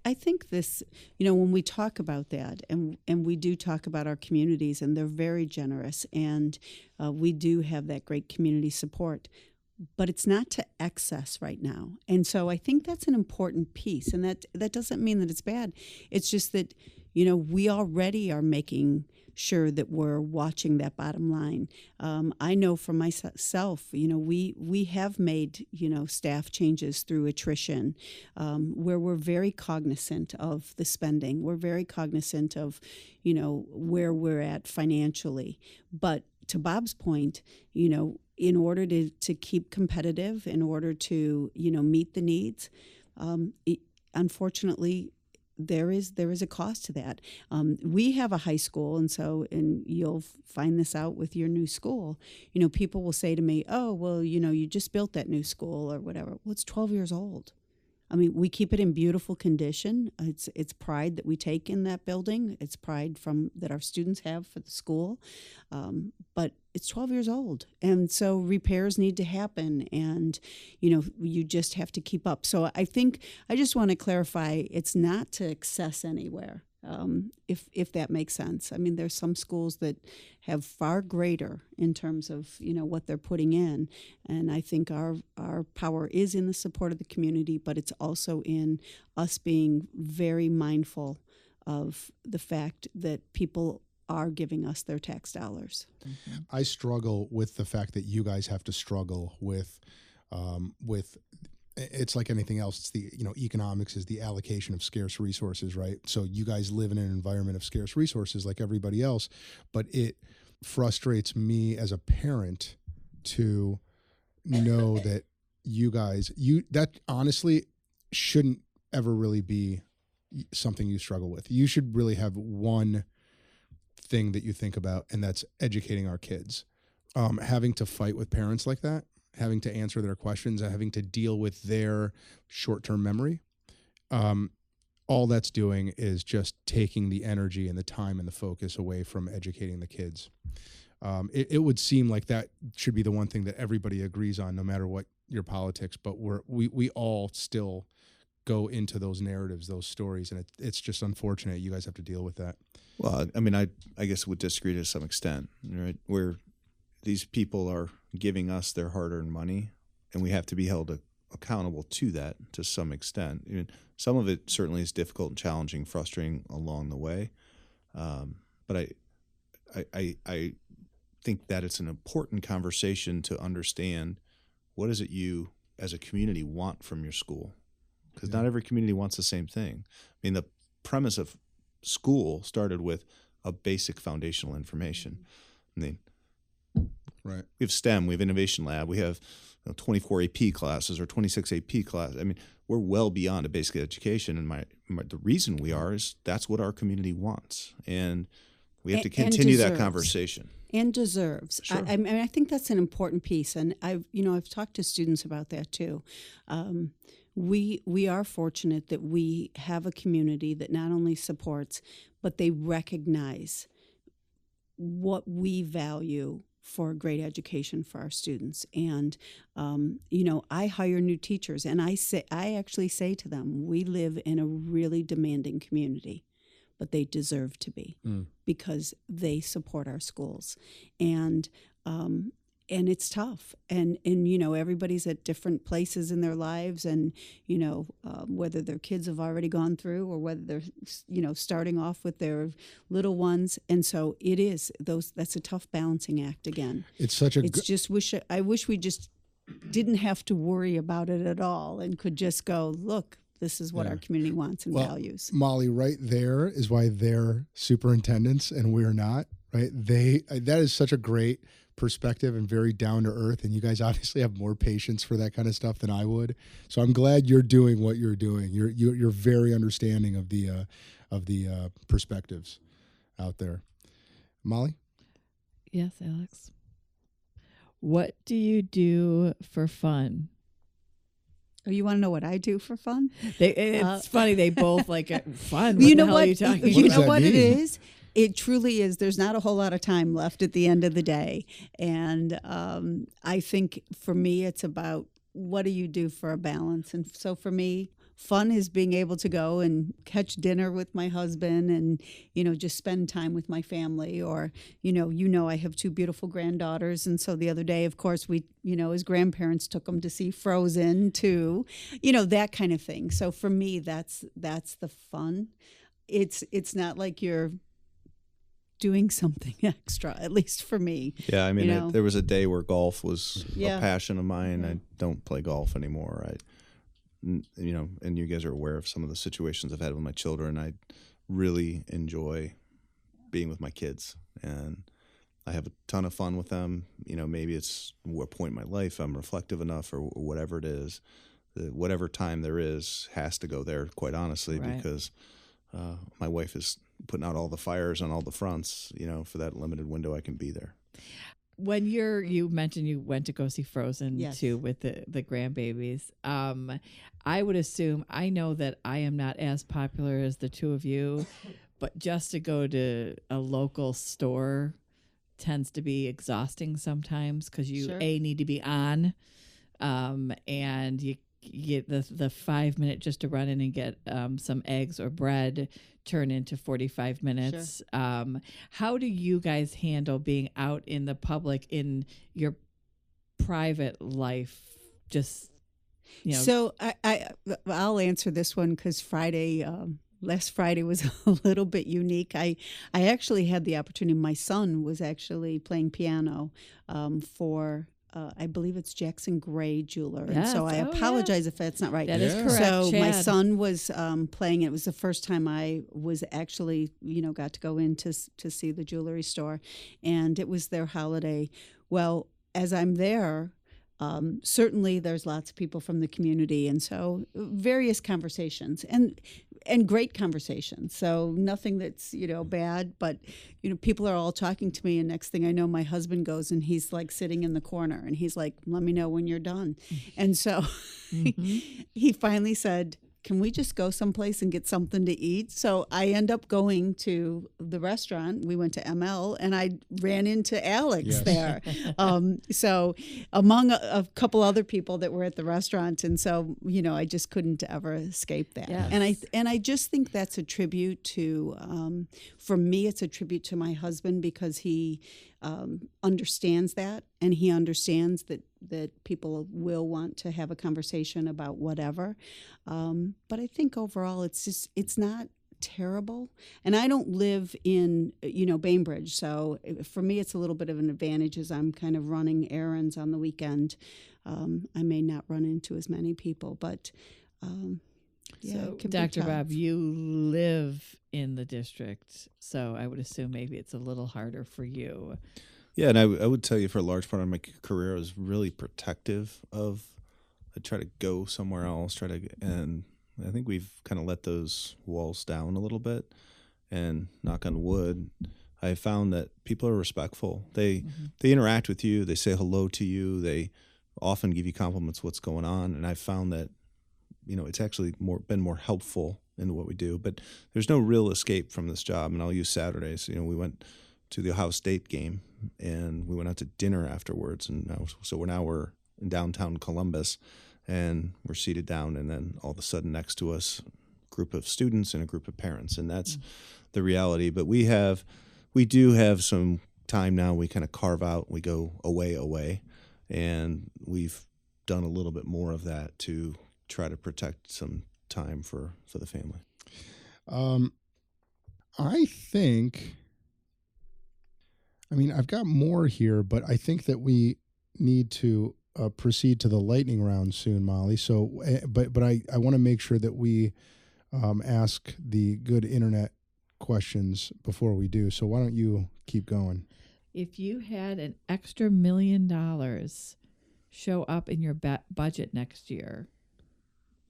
this, when we talk about that, and we do talk about our communities, and they're very generous, and we do have that great community support, but it's not to excess right now. And so I think that's an important piece, and that doesn't mean that it's bad. It's just that, we already are making sure that we're watching that bottom line. I know for myself, we have made, staff changes through attrition, where we're very cognizant of the spending. We're very cognizant of, where we're at financially. But to Bob's point, in order to keep competitive, in order to, meet the needs, unfortunately, there is a cost to that. We have a high school, and you'll find this out with your new school. People will say to me, "Oh, well, you just built that new school or whatever." Well, it's 12 years old. I mean, we keep it in beautiful condition. It's pride that we take in that building. It's pride that our students have for the school. But it's 12 years old, and so repairs need to happen, and you just have to keep up. So I think I just want to clarify, it's not to excess anywhere. If that makes sense. I mean, there's some schools that have far greater in terms of what they're putting in, and I think our power is in the support of the community, but it's also in us being very mindful of the fact that people are giving us their tax dollars. Mm-hmm. I struggle with the fact that you guys have to struggle with it's like anything else. It's the, economics is the allocation of scarce resources, right? So you guys live in an environment of scarce resources like everybody else, but it frustrates me as a parent to know that that honestly shouldn't ever really be something you struggle with. You should really have one thing that you think about, and that's educating our kids. Having to fight with parents like that, having to answer their questions, having to deal with their short-term memory, all that's doing is just taking the energy and the time and the focus away from educating the kids. It would seem like that should be the one thing that everybody agrees on, no matter what your politics, but we all still go into those narratives, those stories, and it's just unfortunate you guys have to deal with that. Well, I mean, I guess would disagree to some extent, right? Where these people are giving us their hard-earned money, and we have to be held accountable to that to some extent. I mean, some of it certainly is difficult and challenging, frustrating along the way, but I think that it's an important conversation to understand what is it you as a community want from your school, because not every community wants the same thing. I mean, the premise of school started with a basic foundational information. I mean, right. We have STEM, we have Innovation Lab, we have 24 AP classes or 26 AP classes. I mean, we're well beyond a basic education, and the reason we are is that's what our community wants, and we have to continue that conversation. And deserves. Sure. I mean, I think that's an important piece, and I've talked to students about that too. We are fortunate that we have a community that not only supports, but they recognize what we value for a great education for our students. And, I hire new teachers, and I actually say to them, we live in a really demanding community, but they deserve to be because they support our schools. And it's tough. And everybody's at different places in their lives, and, whether their kids have already gone through or whether they're, starting off with their little ones. And so that's a tough balancing act again. It's such a I wish we just didn't have to worry about it at all and could just go, look, this is what our community wants and values. Molly, right there is why they're superintendents and we're not, right? That is such a great perspective and very down to earth, and you guys obviously have more patience for that kind of stuff than I would. So I'm glad you're doing what you're doing. You're very understanding of the perspectives out there. Molly? Yes, Alex. What do you do for fun? Oh, you want to know what I do for fun? It's funny. They both like it. Fun. What you the know hell what? Are you talking you about? know what it is? It truly is. There's not a whole lot of time left at the end of the day. And I think for me, it's about what do you do for a balance? And so for me, fun is being able to go and catch dinner with my husband and, just spend time with my family. Or, I have two beautiful granddaughters. And so the other day, of course, we, as grandparents took them to see Frozen too, that kind of thing. So for me, that's the fun. It's not like you're doing something extra, at least for me. Yeah, I mean, there was a day where golf was a passion of mine. I don't play golf anymore. And you guys are aware of some of the situations I've had with my children. I really enjoy being with my kids, and I have a ton of fun with them. Maybe it's what point in my life I'm reflective enough or whatever it is. Whatever time there is has to go there, quite honestly, because my wife is putting out all the fires on all the fronts, for that limited window I can be there. when you mentioned you went to go see Frozen Yes. too with the grandbabies, I would assume, I know that I am not as popular as the two of you, but just to go to a local store tends to be exhausting sometimes because you Sure. need to be on, and you get the 5 minute just to run in and get some eggs or bread turn into 45 minutes. Sure. How do you guys handle being out in the public in your private life? Just, you know. So I'll answer this one because last Friday was a little bit unique. I actually had the opportunity. My son was actually playing piano for I believe it's Jackson Gray Jeweler. Yes. And so I apologize if that's not right. That is Yeah. correct. So my Chad. son was playing. It was the first time I was actually, got to go in to see the jewelry store, and it was their holiday. Well, as I'm there, certainly there's lots of people from the community, and so various conversations and great conversations. So nothing that's bad, but people are all talking to me, and next thing I know, my husband goes and he's like sitting in the corner, and he's like, "Let me know when you're done." And so he finally said, "Can we just go someplace and get something to eat?" So I end up going to the restaurant. We went to ML, and I ran into Alex Yes. there. So among a couple other people that were at the restaurant, and so I just couldn't ever escape that. Yes. And I just think that's a tribute to, for me, it's a tribute to my husband because he understands that, and he understands that people will want to have a conversation about whatever. But I think overall it's not terrible. And I don't live in, Bainbridge. So for me, it's a little bit of an advantage as I'm kind of running errands on the weekend. I may not run into as many people, but yeah. So, it can be Dr. tough. Bob, you live in the district, so I would assume maybe it's a little harder for you. Yeah, and I would tell you for a large part of my career, I was really protective of. I try to go somewhere else, and I think we've kind of let those walls down a little bit. And knock on wood, I found that people are respectful. They interact with you. They say hello to you. They often give you compliments what's going on. And I found that it's actually been more helpful in what we do. But there's no real escape from this job. And I'll use Saturdays. We went to the Ohio State game, and we went out to dinner afterwards. And we're in downtown Columbus, and we're seated down, and then all of a sudden next to us, a group of students and a group of parents, and that's the reality. But we do have some time now. We kind of carve out. We go away, and we've done a little bit more of that to try to protect some time for the family. I think. I've got more here, but I think that we need to proceed to the lightning round soon, Molly. So, but I want to make sure that we ask the good internet questions before we do. So why don't you keep going? If you had an extra $1 million show up in your budget next year,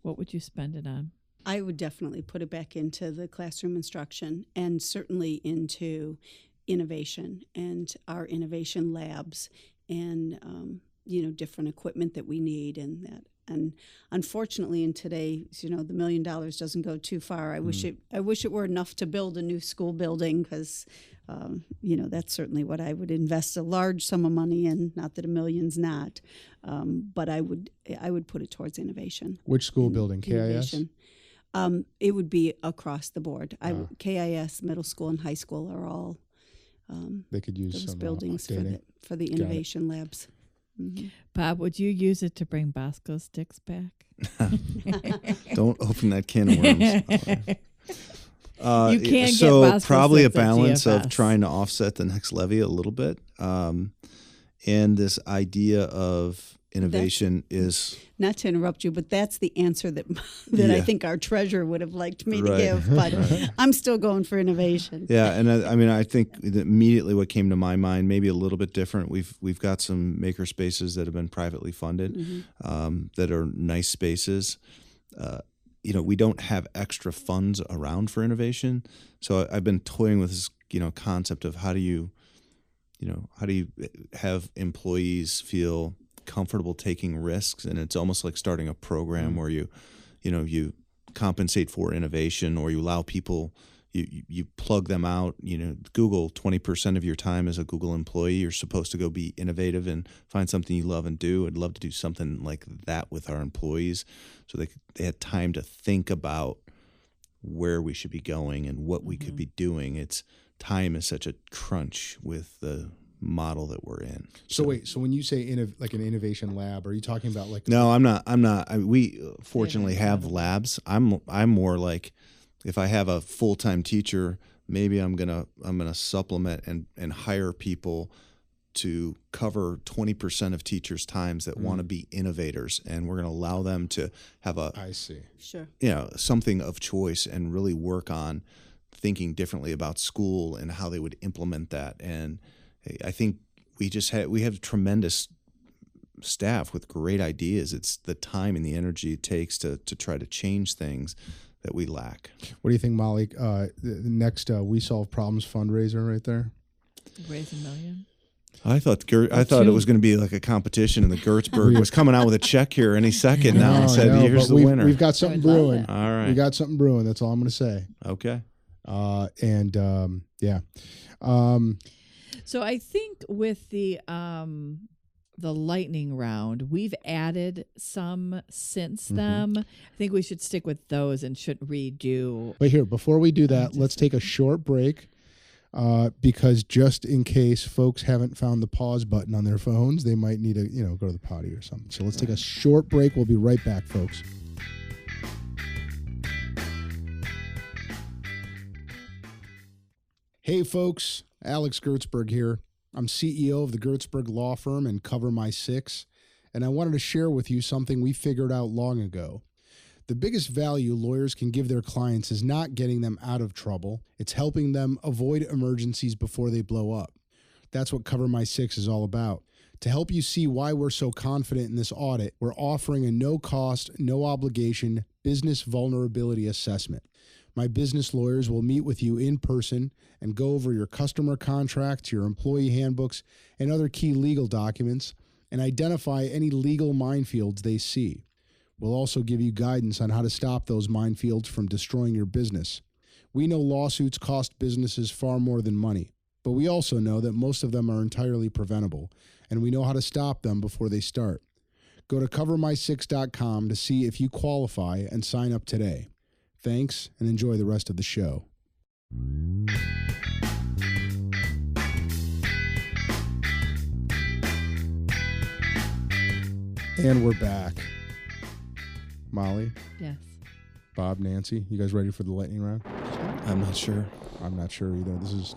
what would you spend it on? I would definitely put it back into the classroom instruction, and certainly into innovation and our innovation labs, and different equipment that we need, and that. And unfortunately, in today, the $1 million doesn't go too far. I wish it were enough to build a new school building, because that's certainly what I would invest a large sum of money in. Not that $1 million's not, but I would put it towards innovation. Which school building? KIS? Innovation. It would be across the board. KIS, middle school and high school are all. They could use those some buildings updating. for the innovation labs. Mm-hmm. Bob, would you use it to bring Bosco sticks back? Don't open that can of worms. You can't so get Bosco probably a sticks at balance of GFS. trying to offset the next levy a little bit, and this idea of innovation is Not to interrupt you, but that's the answer that I Yeah. think our treasurer would have liked me to Right. give. But I'm still going for innovation. Yeah, and I think that immediately what came to my mind, maybe a little bit different. We've got some maker spaces that have been privately funded, that are nice spaces. We don't have extra funds around for innovation, so I've been toying with this, concept of how do you how do you have employees feel comfortable taking risks? And it's almost like starting a program where you compensate for innovation, or you allow people, you plug them out. Google, 20% of your time as a Google employee, you're supposed to go be innovative and find something you love and do. I'd love to do something like that with our employees, so they had time to think about where we should be going and what we could be doing. Time is such a crunch with the model that we're in. So when you say like an innovation lab, are you talking about like? No, I'm not. We fortunately have labs. I'm more like, if I have a full-time teacher, maybe I'm gonna supplement and hire people to cover 20% of teachers' times that want to be innovators, and we're going to allow them to have something of choice and really work on thinking differently about school and how they would implement that. And I think we have tremendous staff with great ideas. It's the time and the energy it takes to try to change things that we lack. What do you think, Molly? The next We Solve Problems fundraiser right there? Raise $1 million. I thought it was going to be like a competition, and the Gertzberg was coming out with a check here any second now and said, "Here's the winner." We've got something brewing. All right, we got something brewing. That's all I'm going to say. Okay. So I think with the lightning round, we've added some since them. I think we should stick with those and shouldn't redo. But here, before we do that, let's take a short break. Because just in case folks haven't found the pause button on their phones, they might need to, go to the potty or something. So let's take a short break. We'll be right back, folks. Hey, folks. Alex Gertzberg here. I'm CEO of the Gertzberg Law Firm and Cover My Six, and I wanted to share with you something we figured out long ago. The biggest value lawyers can give their clients is not getting them out of trouble. It's helping them avoid emergencies before they blow up. That's what Cover My Six is all about. To help you see why we're so confident in this audit, we're offering a no-cost, no-obligation business vulnerability assessment. My business lawyers will meet with you in person and go over your customer contracts, your employee handbooks, and other key legal documents, and identify any legal minefields they see. We'll also give you guidance on how to stop those minefields from destroying your business. We know lawsuits cost businesses far more than money, but we also know that most of them are entirely preventable, and we know how to stop them before they start. Go to covermysix.com to see if you qualify and sign up today. Thanks, and enjoy the rest of the show. And we're back. Molly? Yes. Bob, Nancy, you guys ready for the lightning round? I'm not sure. I'm not sure either. This is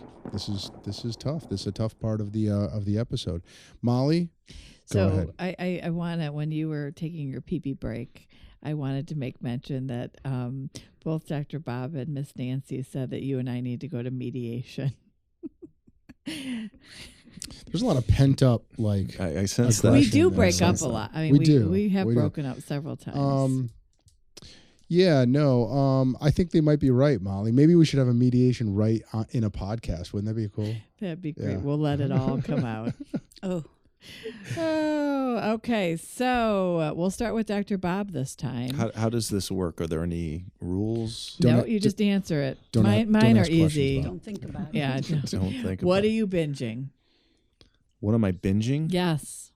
tough. This is a tough part of the episode. Molly, go ahead. I wanna, when you were taking your pee-pee break, I wanted to make mention that both Dr. Bob and Miss Nancy said that you and I need to go to mediation. There's a lot of pent up, like, I sense that. We do break up a lot. I mean, we have broken up several times. I think they might be right, Molly. Maybe we should have a mediation right in a podcast. Wouldn't that be cool? That'd be great. Yeah. We'll let it all come out. Oh, okay. So we'll start with Dr. Bob this time. How does this work? Are there any rules? You just answer it. Mine are easy. Don't think about it. Yeah. Don't think about it. What are you binging? What am I binging? Yes.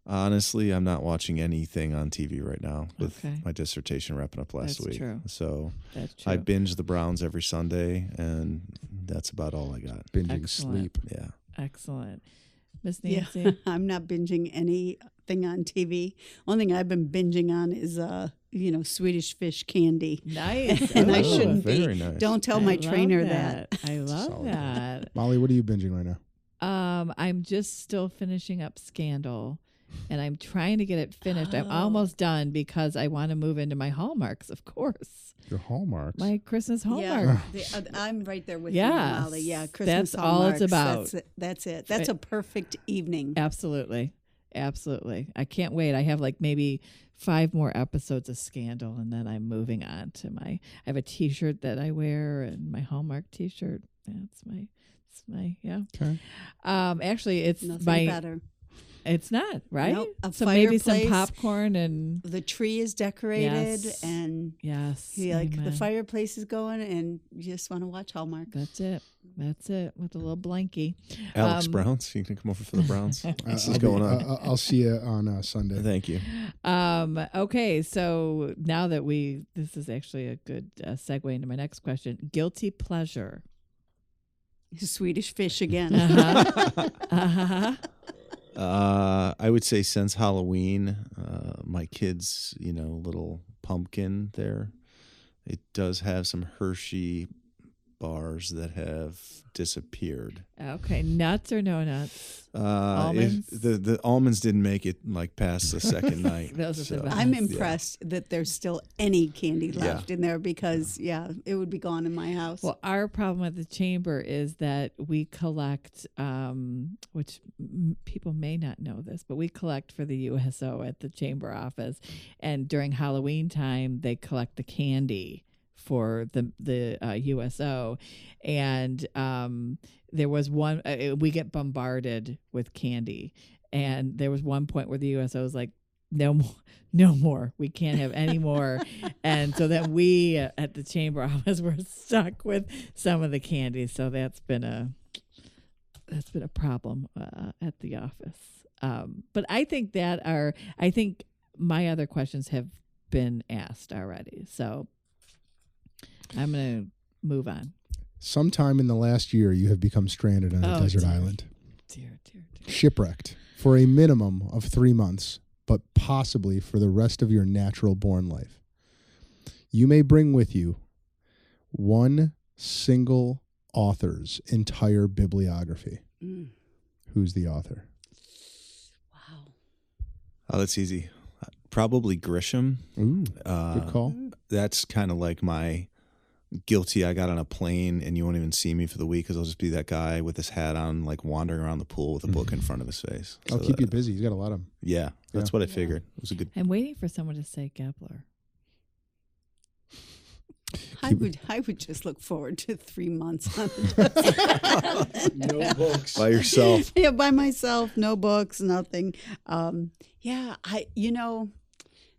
Honestly, I'm not watching anything on TV right now with Okay. my dissertation wrapping up last week. True. So That's true. I binge the Browns every Sunday, and that's about all I got. Binging Excellent. sleep. Yeah. Excellent. Miss Yeah, Nancy? I'm not binging anything on TV. Only thing I've been binging on is Swedish fish candy. Nice. And I Oh, shouldn't be. very nice. Don't tell I my love trainer that. I love Solid. that. Molly, what are you binging right now? I'm just still finishing up Scandal, and I'm trying to get it finished. I'm almost done because I want to move into my Hallmarks, of course. Your Hallmarks. My Christmas Hallmark. Yeah, I'm right there with Yes. you, Molly. Yeah, Christmas That's all it's Hallmarks. about. That's it. That's a perfect evening. Absolutely. I can't wait. I have like maybe 5 more episodes of Scandal, and then I'm moving on to I have a T-shirt that I wear, and my Hallmark T-shirt. That's Okay. Actually, it's Nothing better. It's not, right? Nope, a so maybe some fireplace. Popcorn and The tree is decorated, Yes. and yes, the amen. fireplace is going, and you just want to watch Hallmark. That's it with a little blankie. Alex Browns, you can come over for the Browns. This is I'll going on. I'll see you on Sunday. Thank you. Okay, so now that this is actually a good segue into my next question. Guilty pleasure. Swedish fish again. I would say since Halloween, my kids, little pumpkin there, it does have some Hershey bars that have disappeared. Okay, nuts or no nuts? Almonds? The almonds didn't make it past the second night. Those are the best. I'm impressed that there's still any candy left in there because, it would be gone in my house. Well, our problem at the chamber is that we collect, which people may not know this, but we collect for the USO at the chamber office. And during Halloween time, they collect the candy for the USO. And there was one, we get bombarded with candy. And there was one point where the USO was like, no more. We can't have any more. And so then we at the chamber office were stuck with some of the candy. So that's been a problem at the office. But I think I think my other questions have been asked already. So I'm going to move on. Sometime in the last year, you have become stranded on a desert island. Dear. Shipwrecked for a minimum of 3 months, but possibly for the rest of your natural born life. You may bring with you one single author's entire bibliography. Who's the author? Wow. Oh, that's easy. Probably Grisham. Ooh, good call. That's kind of like my guilty. I got on a plane and you won't even see me for the week because I'll just be that guy with his hat on, like wandering around the pool with a book in front of his face. I'll keep you busy. He's got a lot of them. Yeah, that's what I figured. It was a good. I'm waiting for someone to say Gabler. I would just look forward to 3 months on the desert. No books. By yourself. Yeah, by myself, no books, nothing.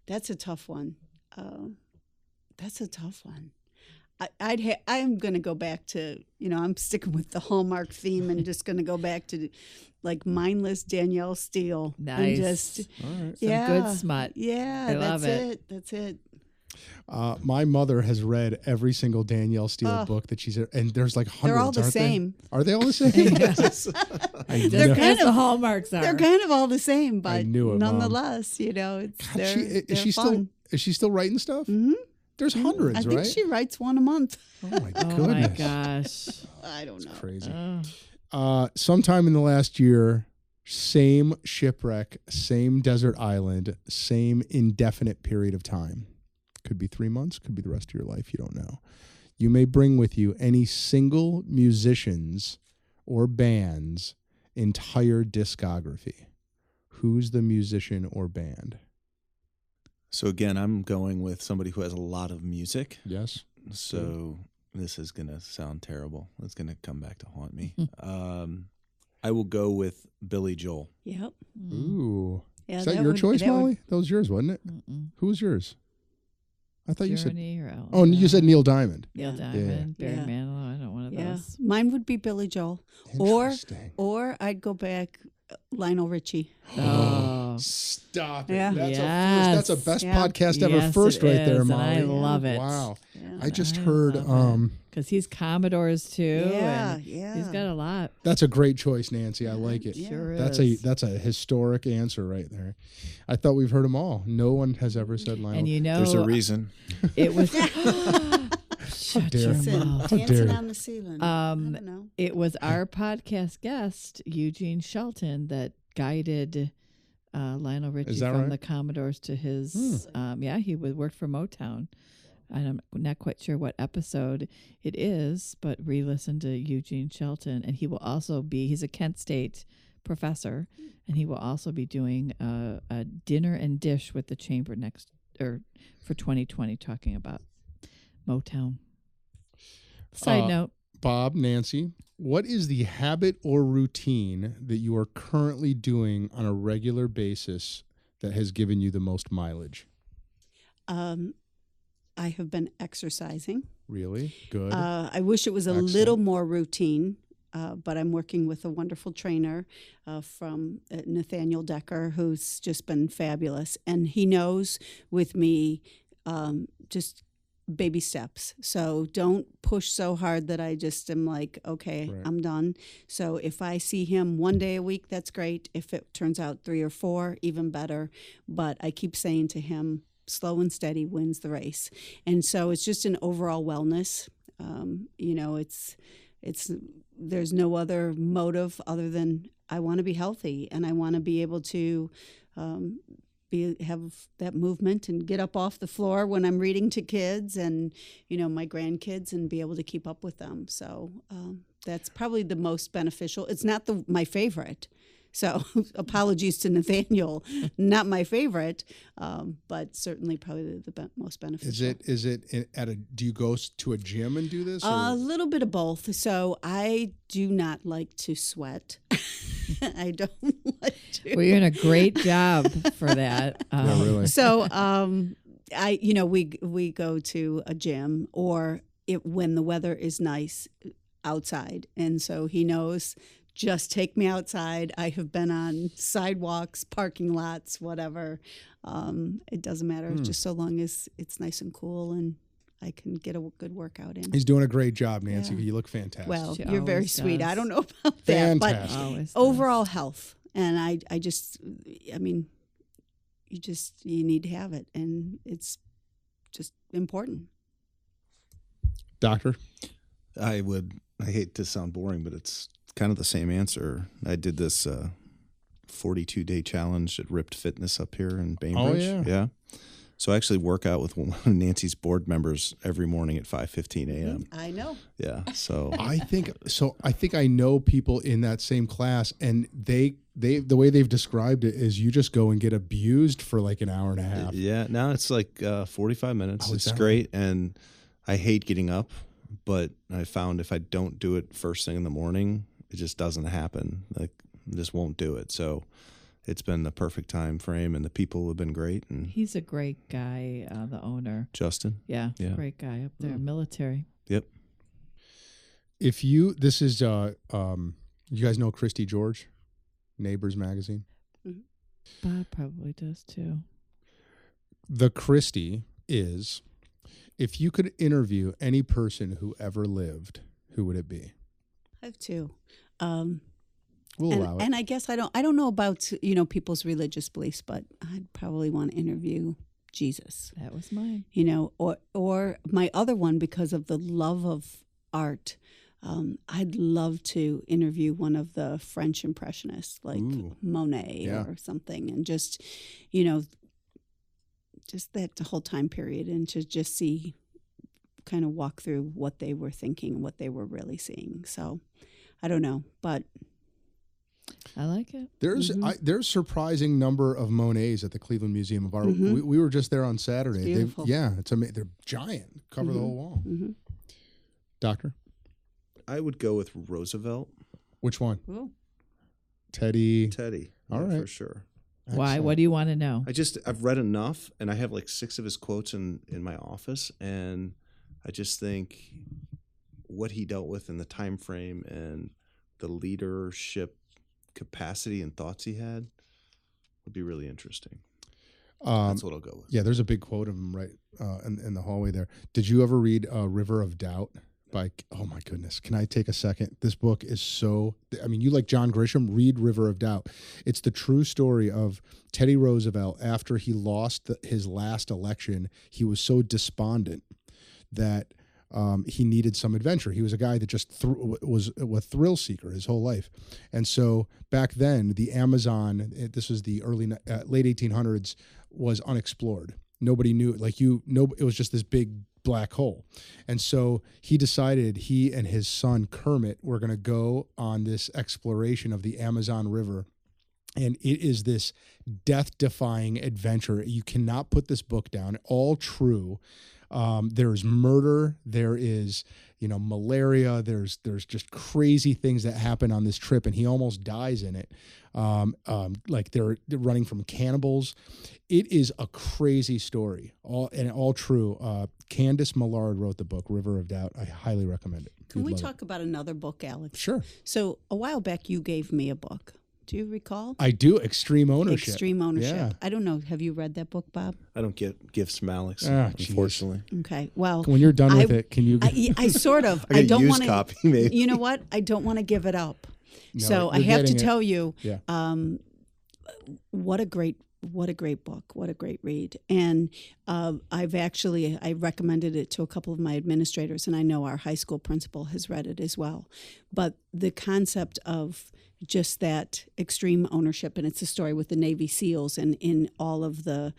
That's a tough one. I'm going to go back to, I'm sticking with the Hallmark theme and just going to go back to like mindless Danielle Steele. Nice. And just, All right. Some good smut. Yeah, I love it. That's it. My mother has read every single Danielle Steele book that she's, and there's like hundreds. They're all the same. Are they all the same? They're kind of the hallmarks are. They're kind of all the same, but I knew it, nonetheless, is she still writing stuff? Mm-hmm. There's hundreds, I think right? she writes one a month. Oh my goodness. Oh my gosh. I don't know. Crazy. Oh. Sometime in the last year, same shipwreck, same desert island, same indefinite period of time. Could be 3 months, could be the rest of your life. You don't know. You may bring with you any single musician's or band's entire discography. Who's the musician or band? So again, I'm going with somebody who has a lot of music. Yes. So this is going to sound terrible. It's going to come back to haunt me. I will go with Billy Joel. Yep. Ooh. Yeah, is that your choice, Molly? That was yours, wasn't it? Who was yours? I thought Journey you said. or Ellen. Oh, you said Neil Diamond. Neil Diamond, Barry Manilow. I don't want those. Mine would be Billy Joel, or I'd go back Lionel Richie. Oh, stop it! Yeah. That's a best podcast ever first right there, Molly. And I love it. Wow. Yeah. I just heard. Because he's Commodores too. Yeah, and yeah. He's got a lot. That's a great choice, Nancy. I like it. Sure That's is. a historic answer right there. I thought we've heard them all. No one has ever said Lionel. And there's a reason. It was. Shut your mouth. Dancing on the ceiling. I don't know. It was our podcast guest Eugene Shelton that guided Lionel Richie from the Commodores to his. He worked for Motown. I'm not quite sure what episode it is, but re-listen to Eugene Shelton, and he will also he's a Kent State professor, and he will also be doing a dinner and dish with the chamber for 2020, talking about Motown. Side note. Bob, Nancy, what is the habit or routine that you are currently doing on a regular basis that has given you the most mileage? I have been exercising. Really? Good. I wish it was a little more routine, but I'm working with a wonderful trainer from Nathaniel Decker, who's just been fabulous. And he knows with me just baby steps. So don't push so hard that I just am like, okay, right. I'm done. So if I see him 1 day a week, that's great. If it turns out 3 or 4, even better. But I keep saying to him, slow and steady wins the race. And so it's just an overall wellness. There's no other motive other than I want to be healthy and I want to be able to have that movement and get up off the floor when I'm reading to kids and, my grandkids and be able to keep up with them. So that's probably the most beneficial. It's not my favorite. So apologies to Nathaniel, not my favorite, but certainly probably the most beneficial. Is it do you go to a gym and do this? A little bit of both. So I do not like to sweat. I don't like to. Well, you're doing a great job for that. Yeah, really. So we go to a gym or when the weather is nice outside. And so he knows, just take me outside. I have been on sidewalks, parking lots, whatever. It doesn't matter, just so long as it's nice and cool and I can get a good workout in. He's doing a great job, Nancy. Yeah. You look fantastic. Well, you're very sweet. I don't know about that, but overall health. And I you need to have it, and it's just important. Doctor? I hate to sound boring, but it's kind of the same answer. I did this 42-day challenge at Ripped Fitness up here in Bainbridge. Oh, yeah. So I actually work out with one of Nancy's board members every morning at 5:15 a.m. I know. Yeah. So I think I know people in that same class, and they the way they've described it is you just go and get abused for like an hour and a half. Yeah. Now it's like 45 minutes. It's great, and I hate getting up, but I found if I don't do it first thing in the morning, it just doesn't happen. Like, I just won't do it. So it's been the perfect time frame, and the people have been great. And he's a great guy, the owner. Justin? Yeah, great guy up there, military. Yep. You guys know Christy George, Neighbors Magazine? Mm-hmm. Bob probably does too. The Christy is, if you could interview any person who ever lived, who would it be? I have 2. We'll allow it. And I guess I don't know about people's religious beliefs, but I'd probably want to interview Jesus. That was mine. Or my other one, because of the love of art, I'd love to interview one of the French impressionists, like Monet or something, and just that whole time period, and to just see, kind of walk through what they were thinking, what they were really seeing. So I don't know, but I like it. There's surprising number of Monets at the Cleveland Museum of Art. Mm-hmm. We were just there on Saturday. It's beautiful. It's amazing. They're giant, cover the whole wall. Mm-hmm. Doctor? I would go with Roosevelt. Which one? Ooh. Teddy. All right, for sure. Excellent. Why? What do you want to know? I've read enough, and I have like 6 of his quotes in my office, and I just think what he dealt with in the time frame and the leadership capacity and thoughts he had would be really interesting. That's what I'll go with. Yeah, there's a big quote of him right in the hallway there. Did you ever read River of Doubt? Oh my goodness, can I take a second? This book is you like John Grisham, read River of Doubt. It's the true story of Teddy Roosevelt. After he lost his last election, he was so despondent that he needed some adventure. He was a guy that just was a thrill seeker his whole life. And so back then, the Amazon, this was the late 1800s, was unexplored. Nobody knew, it was just this big black hole. And so he decided he and his son Kermit were going to go on this exploration of the Amazon River And it is this death-defying adventure. You cannot put this book down. All true. There's murder. There is, malaria. There's just crazy things that happen on this trip, and he almost dies in it. Like they're running from cannibals. It is a crazy story. All true. Candace Millard wrote the book, River of Doubt. I highly recommend it. Can we talk about another book, Alex? Sure. So a while back, you gave me a book. Do you recall? I do. Extreme Ownership. Extreme Ownership. Yeah. I don't know. Have you read that book, Bob? I don't get gifts from Alex, unfortunately. Okay. Well, when you're done with it, can you? I sort of. I don't want to. Copy, maybe. You know what? I don't want to give it up. No, so I have to tell you, yeah. What a great book. What a great read. And I recommended it to a couple of my administrators, and I know our high school principal has read it as well. But the concept of just that extreme ownership, and it's a story with the Navy SEALs and in all of the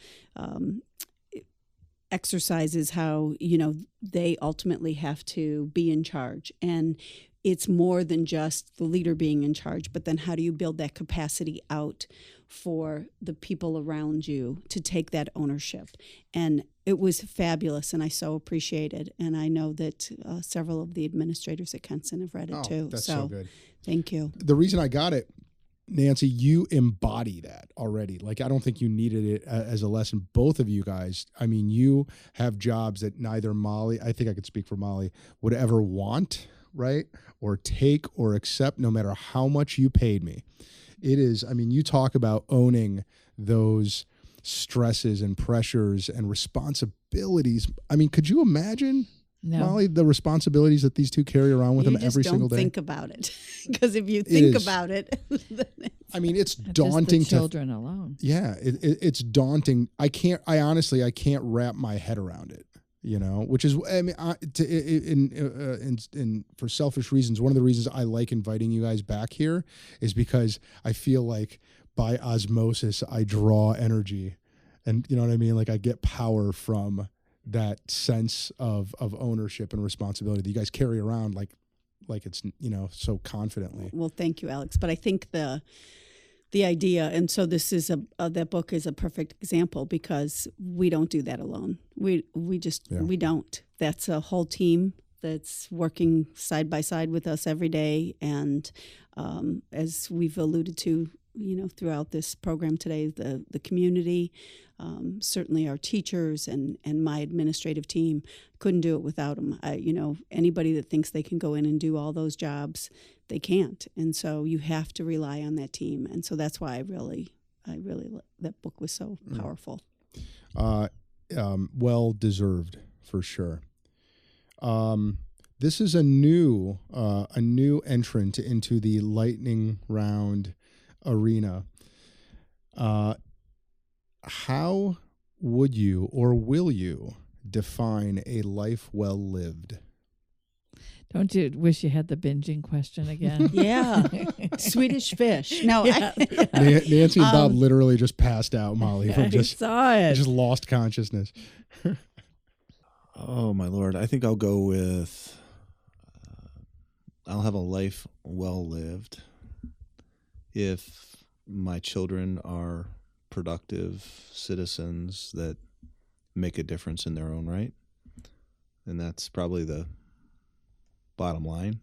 exercises, how, they ultimately have to be in charge. And it's more than just the leader being in charge, but then how do you build that capacity out for the people around you to take that ownership? And it was fabulous, and I so appreciate it. And I know that several of the administrators at Kenston have read it too. That's so good. Thank you. The reason I got it, Nancy, you embody that already. Like, I don't think you needed it as a lesson. Both of you guys, I mean, you have jobs that neither Molly, I think I could speak for Molly, would ever want, right? Or take or accept, no matter how much you paid me. It is, I mean, you talk about owning those stresses and pressures and responsibilities. I mean, could you imagine, Molly, the responsibilities that these two carry around with them every single day? You just don't think about it. Because if you think about it, I mean, it's daunting. Just the children alone. Yeah, it's daunting. I can't wrap my head around it. Which is, I mean, for selfish reasons, one of the reasons I like inviting you guys back here is because I feel like by osmosis I draw energy, and you know what I mean. Like, I get power from that sense of ownership and responsibility that you guys carry around, like it's so confidently. Well, thank you, Alex. But I think the idea, and so this is that book is a perfect example, because we don't do that alone. We don't. That's a whole team that's working side by side with us every day. And as we've alluded to, throughout this program today, the community, certainly our teachers and my administrative team, couldn't do it without them. Anybody that thinks they can go in and do all those jobs, they can't. And so you have to rely on that team. And so that's why I really that book was so powerful. Well deserved, for sure. This is a new entrant into the lightning round arena. How would you, or will you, define a life well lived? Don't you wish you had the binging question again? Yeah. Swedish fish. No. Yeah. Nancy and Bob literally just passed out, Molly. I saw it. Just lost consciousness. Oh, my Lord. I think I'll go with, I'll have a life well lived if my children are productive citizens that make a difference in their own right. And that's probably the bottom line.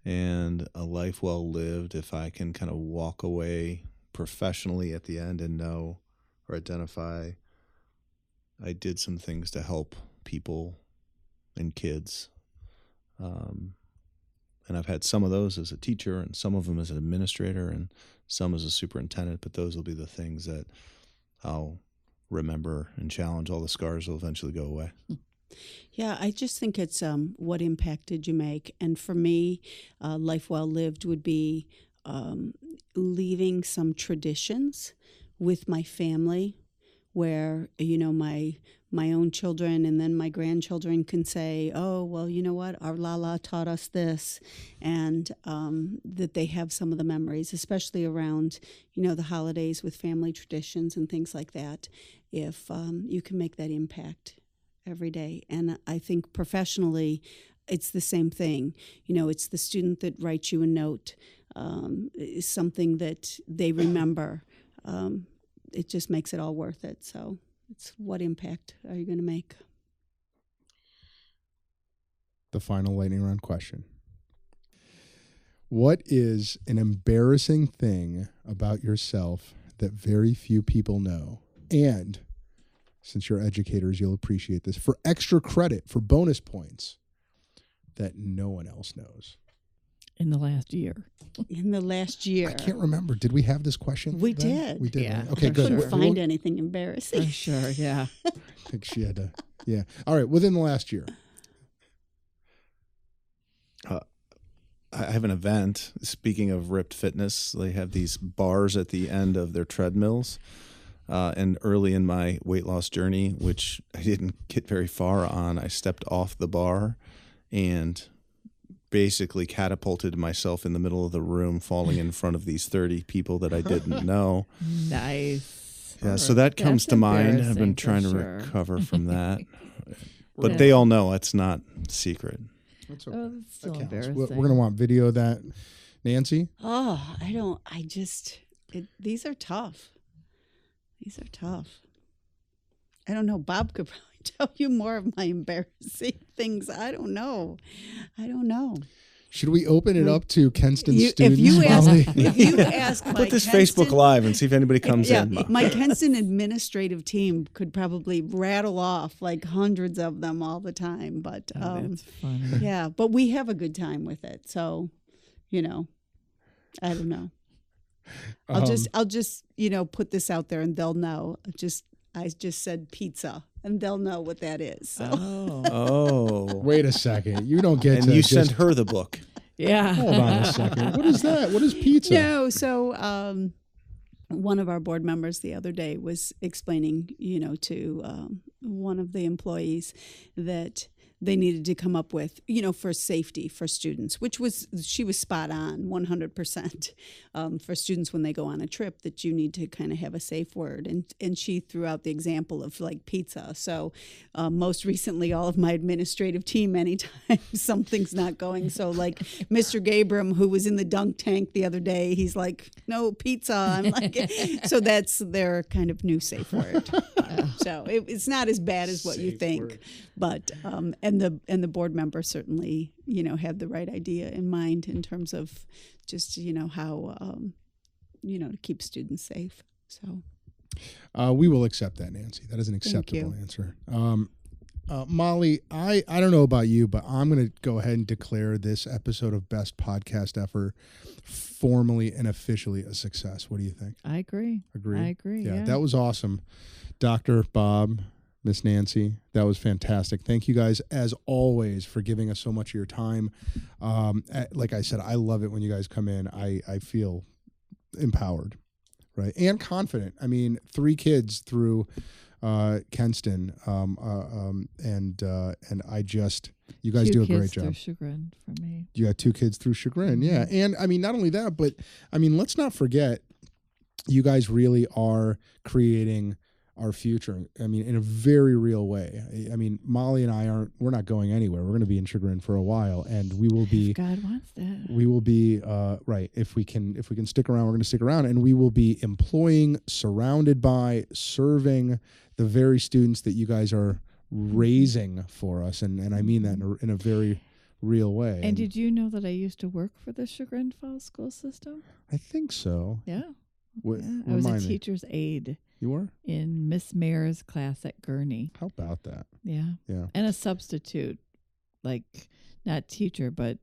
And a life well lived if I can kind of walk away professionally at the end and know or identify I did some things to help people and kids. And I've had some of those as a teacher and some of them as an administrator and some as a superintendent, but those will be the things that I'll remember and challenge. All the scars will eventually go away. Yeah, I just think it's what impact did you make? And for me, life well lived would be leaving some traditions with my family where, my own children and then my grandchildren can say, oh, well, you know what, our Lala taught us this, and that they have some of the memories, especially around, the holidays with family traditions and things like that, if you can make that impact every day. And I think professionally, it's the same thing. It's the student that writes you a note, something that they remember. It just makes it all worth it. So it's what impact are you going to make? The final lightning round question. What is an embarrassing thing about yourself that very few people know? And since you're educators, you'll appreciate this. For extra credit, for bonus points that no one else knows. In the last year. In the last year. I can't remember. Did we have this question? We then? did. We did. Yeah. Right? Okay, I good. couldn't find anything embarrassing. For sure, yeah. I think she had to. Yeah. All right. Within the last year. I have an event. Speaking of ripped fitness, they have these bars at the end of their treadmills. And early in my weight loss journey, which I didn't get very far on, I stepped off the bar and basically catapulted myself in the middle of the room, falling in front of these 30 people that I didn't know. Nice. Yeah, so that comes to mind. I've been trying to recover from that. But they all know it's not secret. That's okay. Oh, that's still That counts. embarrassing. We're going to want video of that. Nancy? Oh, these are tough. These are tough. I don't know. Bob could probably tell you more of my embarrassing things. I don't know. Should we open it up to Kenston students? If you Molly? ask my Put this Kenston, Facebook Live and see if anybody comes in. my Kenston administrative team could probably rattle off like hundreds of them all the time. But that's funny. yeah, but we have a good time with it. So, I don't know. I'll just put this out there and they'll know. I just said pizza and they'll know what that is. So. Oh. Wait a second. You don't get And to you just sent her the book. Yeah. Hold on a second. What is that? What is pizza? No, so one of our board members the other day was explaining, to one of the employees that they needed to come up with, for safety for students, she was spot on 100% for students when they go on a trip, that you need to kind of have a safe word. And she threw out the example of like pizza. So most recently, all of my administrative team, anytime something's not going. So like Mr. Gabram, who was in the dunk tank the other day, he's like, no, pizza. I'm like, so that's their kind of new safe word. So it's not as bad as what you think, word. But and the board member certainly had the right idea in mind in terms of just how to keep students safe. So we will accept that, Nancy. That is an acceptable answer. Molly, I don't know about you, but I'm going to go ahead and declare this episode of Best.Podcast.Ever formally and officially a success. What do you think? I agree. Agree? I agree. Yeah, that was awesome. Dr. Bob, Miss Nancy, that was fantastic. Thank you guys, as always, for giving us so much of your time. Like I said, I love it when you guys come in. I feel empowered, right, and confident. I mean, 3 kids through Kenston, and I just, you guys do a great job. 2 kids through Chagrin for me. You got 2 kids through Chagrin, yeah. And I mean, not only that, but I mean, let's not forget, you guys really are creating our future. I mean, in a very real way. I mean, Molly and we're not going anywhere. We're going to be in Chagrin for a while, and we will be. If God wants that. We will be right. If we can stick around, we're going to stick around, and we will be employing, surrounded by, serving the very students that you guys are raising for us, and I mean that in a very real way. And did you know that I used to work for the Chagrin Falls school system? I think so. Yeah. Yeah. I was a teacher's aide. You were? In Miss Mayer's class at Gurney. How about that? Yeah. Yeah. And a substitute, like not teacher, but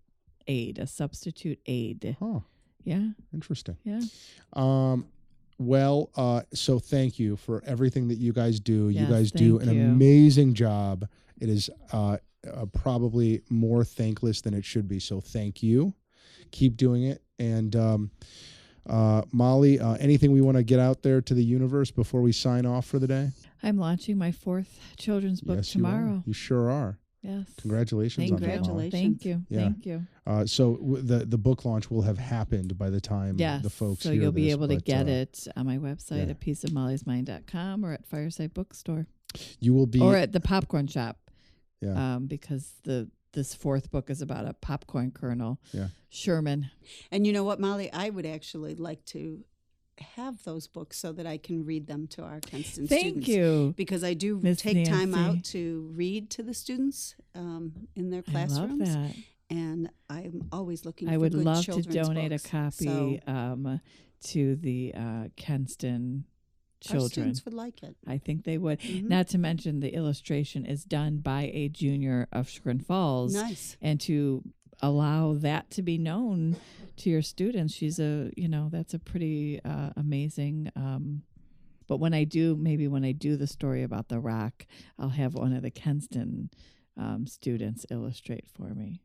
aide, a substitute aide. Huh. Yeah. Interesting. Yeah. Well, so thank you for everything that you guys do. Yes, you guys do an amazing job. It is probably more thankless than it should be. So thank you. Keep doing it. And Molly, anything we want to get out there to the universe before we sign off for the day? I'm launching my 4th children's book tomorrow. You sure are. Yes. Congratulations on that. Congratulations. Thank you. Yeah. Thank you. So the book launch will have happened by the time the folks so hear you'll be this, able to get it on my website at pieceofmollysmind.com or at Fireside Bookstore. You will be... Or at the popcorn shop. Yeah. Because the this fourth book is about a popcorn kernel. Yeah. Sherman. And you know what, Molly? I would actually like to have those books so that I can read them to our Kenston students. Thank you. Because I do Miss take time Nancy. out to read to the students in their classrooms. I love that. And I'm always looking I for would good love to children's donate books. a copy to the Kenston children. Our students would like it. I think they would. Mm-hmm. Not to mention the illustration is done by a junior of Chagrin Falls. Nice. And to allow that to be known to your students, she's that's a pretty amazing. But when I do the story about the rock, I'll have one of the Kenston students illustrate for me.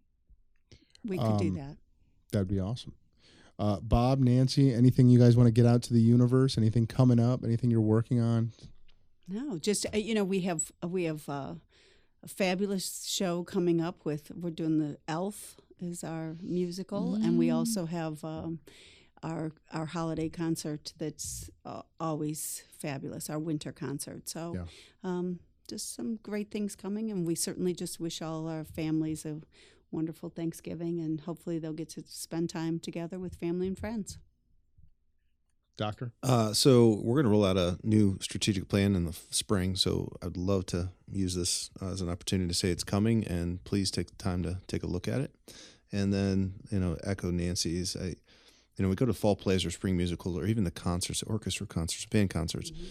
We could do that. That'd be awesome. Bob, Nancy, anything you guys want to get out to the universe? Anything coming up? Anything you're working on? No, just we have a fabulous show coming up we're doing the Elf is our musical, and we also have our holiday concert that's always fabulous, our winter concert. So just some great things coming, and we certainly just wish all our families a wonderful Thanksgiving, and hopefully they'll get to spend time together with family and friends. Doctor? So we're going to roll out a new strategic plan in the spring, so I'd love to use this as an opportunity to say it's coming, and please take the time to take a look at it. And then, echo Nancy's, we go to fall plays or spring musicals or even the concerts, orchestra concerts, band concerts. Mm-hmm.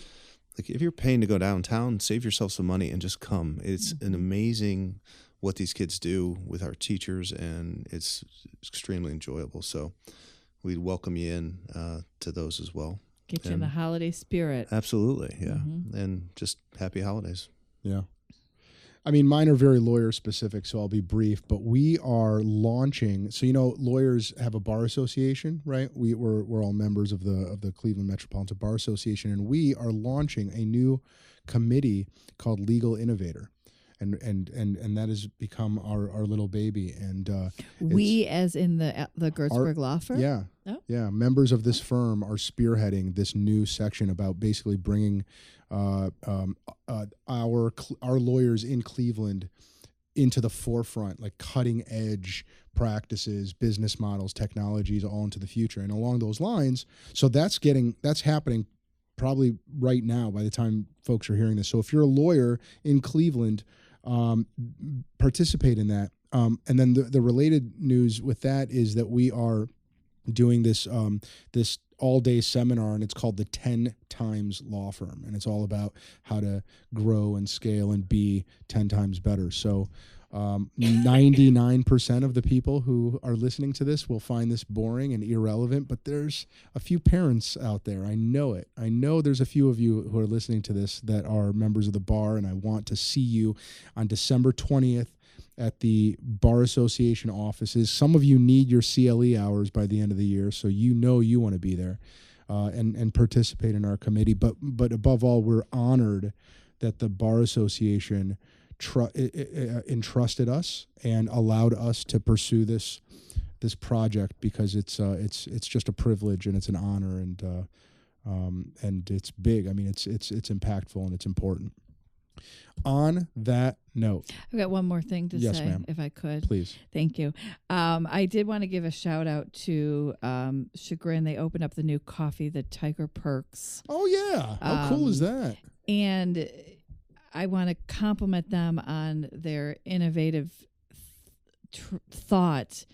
Like, if you're paying to go downtown, save yourself some money and just come. It's an amazing what these kids do with our teachers, and it's extremely enjoyable. So we'd welcome you in to those as well. Get you in the holiday spirit. Absolutely, yeah. And just happy holidays. Yeah. I mean, mine are very lawyer specific, so I'll be brief, but we are launching. So, lawyers have a bar association, right? We're all members of the Cleveland Metropolitan Bar Association, and we are launching a new committee called Legal Innovator. And that has become our little baby. And we, as in the Gertzberg law firm? Yeah. Oh. Yeah. Members of this firm are spearheading this new section about basically bringing our lawyers in Cleveland into the forefront, like cutting edge practices, business models, technologies, all into the future. And along those lines, so that's happening probably right now by the time folks are hearing this. So if you're a lawyer in Cleveland, participate in that. And then the related news with that is that we are doing this all-day seminar, and it's called the 10 Times Law Firm, and it's all about how to grow and scale and be 10 times better. So 99% of the people who are listening to this will find this boring and irrelevant, but there's a few parents out there. I know it. I know there's a few of you who are listening to this that are members of the bar, and I want to see you on December 20th at the Bar Association offices. Some of you need your CLE hours by the end of the year, so you want to be there and participate in our committee. But above all, we're honored that the Bar Association entrusted us and allowed us to pursue this project, because it's just a privilege and it's an honor, and it's big. I mean, it's impactful and it's important. On that note, I've got one more thing to say, ma'am. If I could. Please. Thank you. I did want to give a shout out to Chagrin. They opened up the new coffee, the Tiger Perks. Oh, yeah. How cool is that? And I want to compliment them on their innovative thought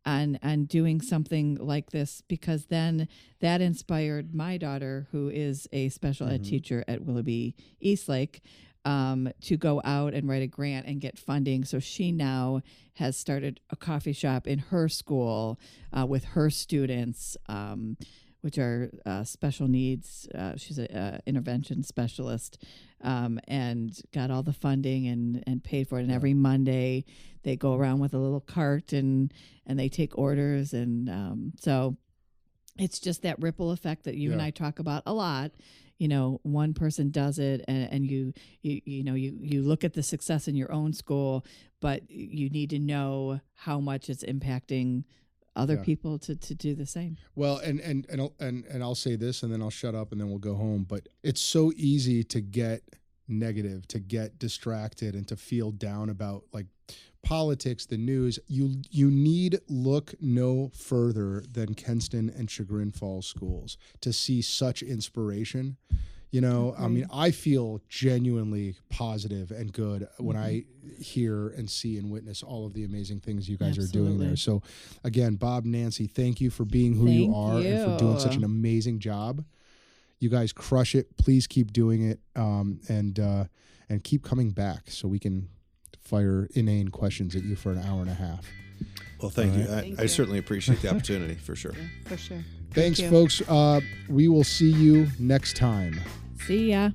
on doing something like this, because then that inspired my daughter, who is a special ed teacher at Willoughby Eastlake, to go out and write a grant and get funding. So she now has started a coffee shop in her school with her students, which are special needs. She's an intervention specialist, and got all the funding and paid for it. And every Monday they go around with a little cart and they take orders. And so it's just that ripple effect that you and I talk about a lot. One person does it, and you look at the success in your own school, but you need to know how much it's impacting other people to do the same. Well, and I'll say this, and then I'll shut up, and then we'll go home. But it's so easy to get negative, to get distracted, and to feel down about like politics, the news, you need look no further than Kenston and Chagrin Falls schools to see such inspiration. You know, I mean, I feel genuinely positive and good when I hear and see and witness all of the amazing things you guys are doing there. So again, Bob, Nancy, thank you for being who you are and for doing such an amazing job. You guys crush it. Please keep doing it, and keep coming back so we can fire inane questions at you for an hour and a half. Well, thank you. I certainly appreciate the opportunity, for sure. Yeah, for sure. Thanks, folks. We will see you next time. See ya.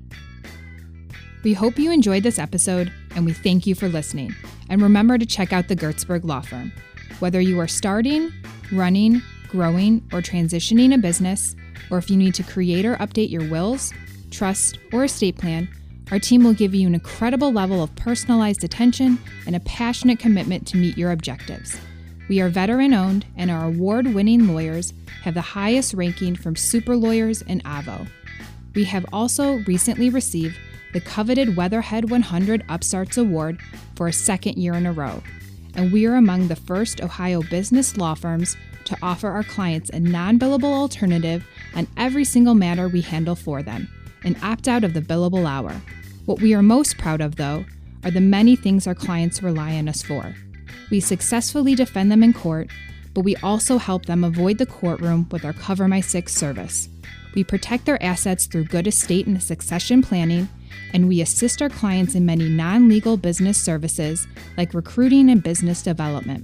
We hope you enjoyed this episode, and we thank you for listening. And remember to check out the Gertzberg Law Firm. Whether you are starting, running, growing, or transitioning a business, or if you need to create or update your wills, trust, or estate plan, our team will give you an incredible level of personalized attention and a passionate commitment to meet your objectives. We are veteran-owned, and our award-winning lawyers have the highest ranking from Super Lawyers and Avo. We have also recently received the coveted Weatherhead 100 Upstarts Award for a second year in a row, and we are among the first Ohio business law firms to offer our clients a non-billable alternative on every single matter we handle for them, and opt out of the billable hour. What we are most proud of, though, are the many things our clients rely on us for. We successfully defend them in court, but we also help them avoid the courtroom with our Cover My Six service. We protect their assets through good estate and succession planning, and we assist our clients in many non-legal business services like recruiting and business development.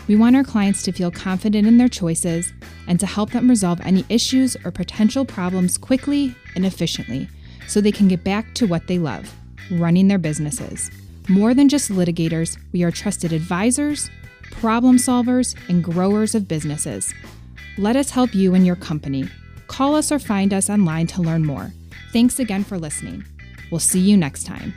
We want our clients to feel confident in their choices and to help them resolve any issues or potential problems quickly and efficiently so they can get back to what they love, running their businesses. More than just litigators, we are trusted advisors, problem solvers, and growers of businesses. Let us help you and your company. Call us or find us online to learn more. Thanks again for listening. We'll see you next time.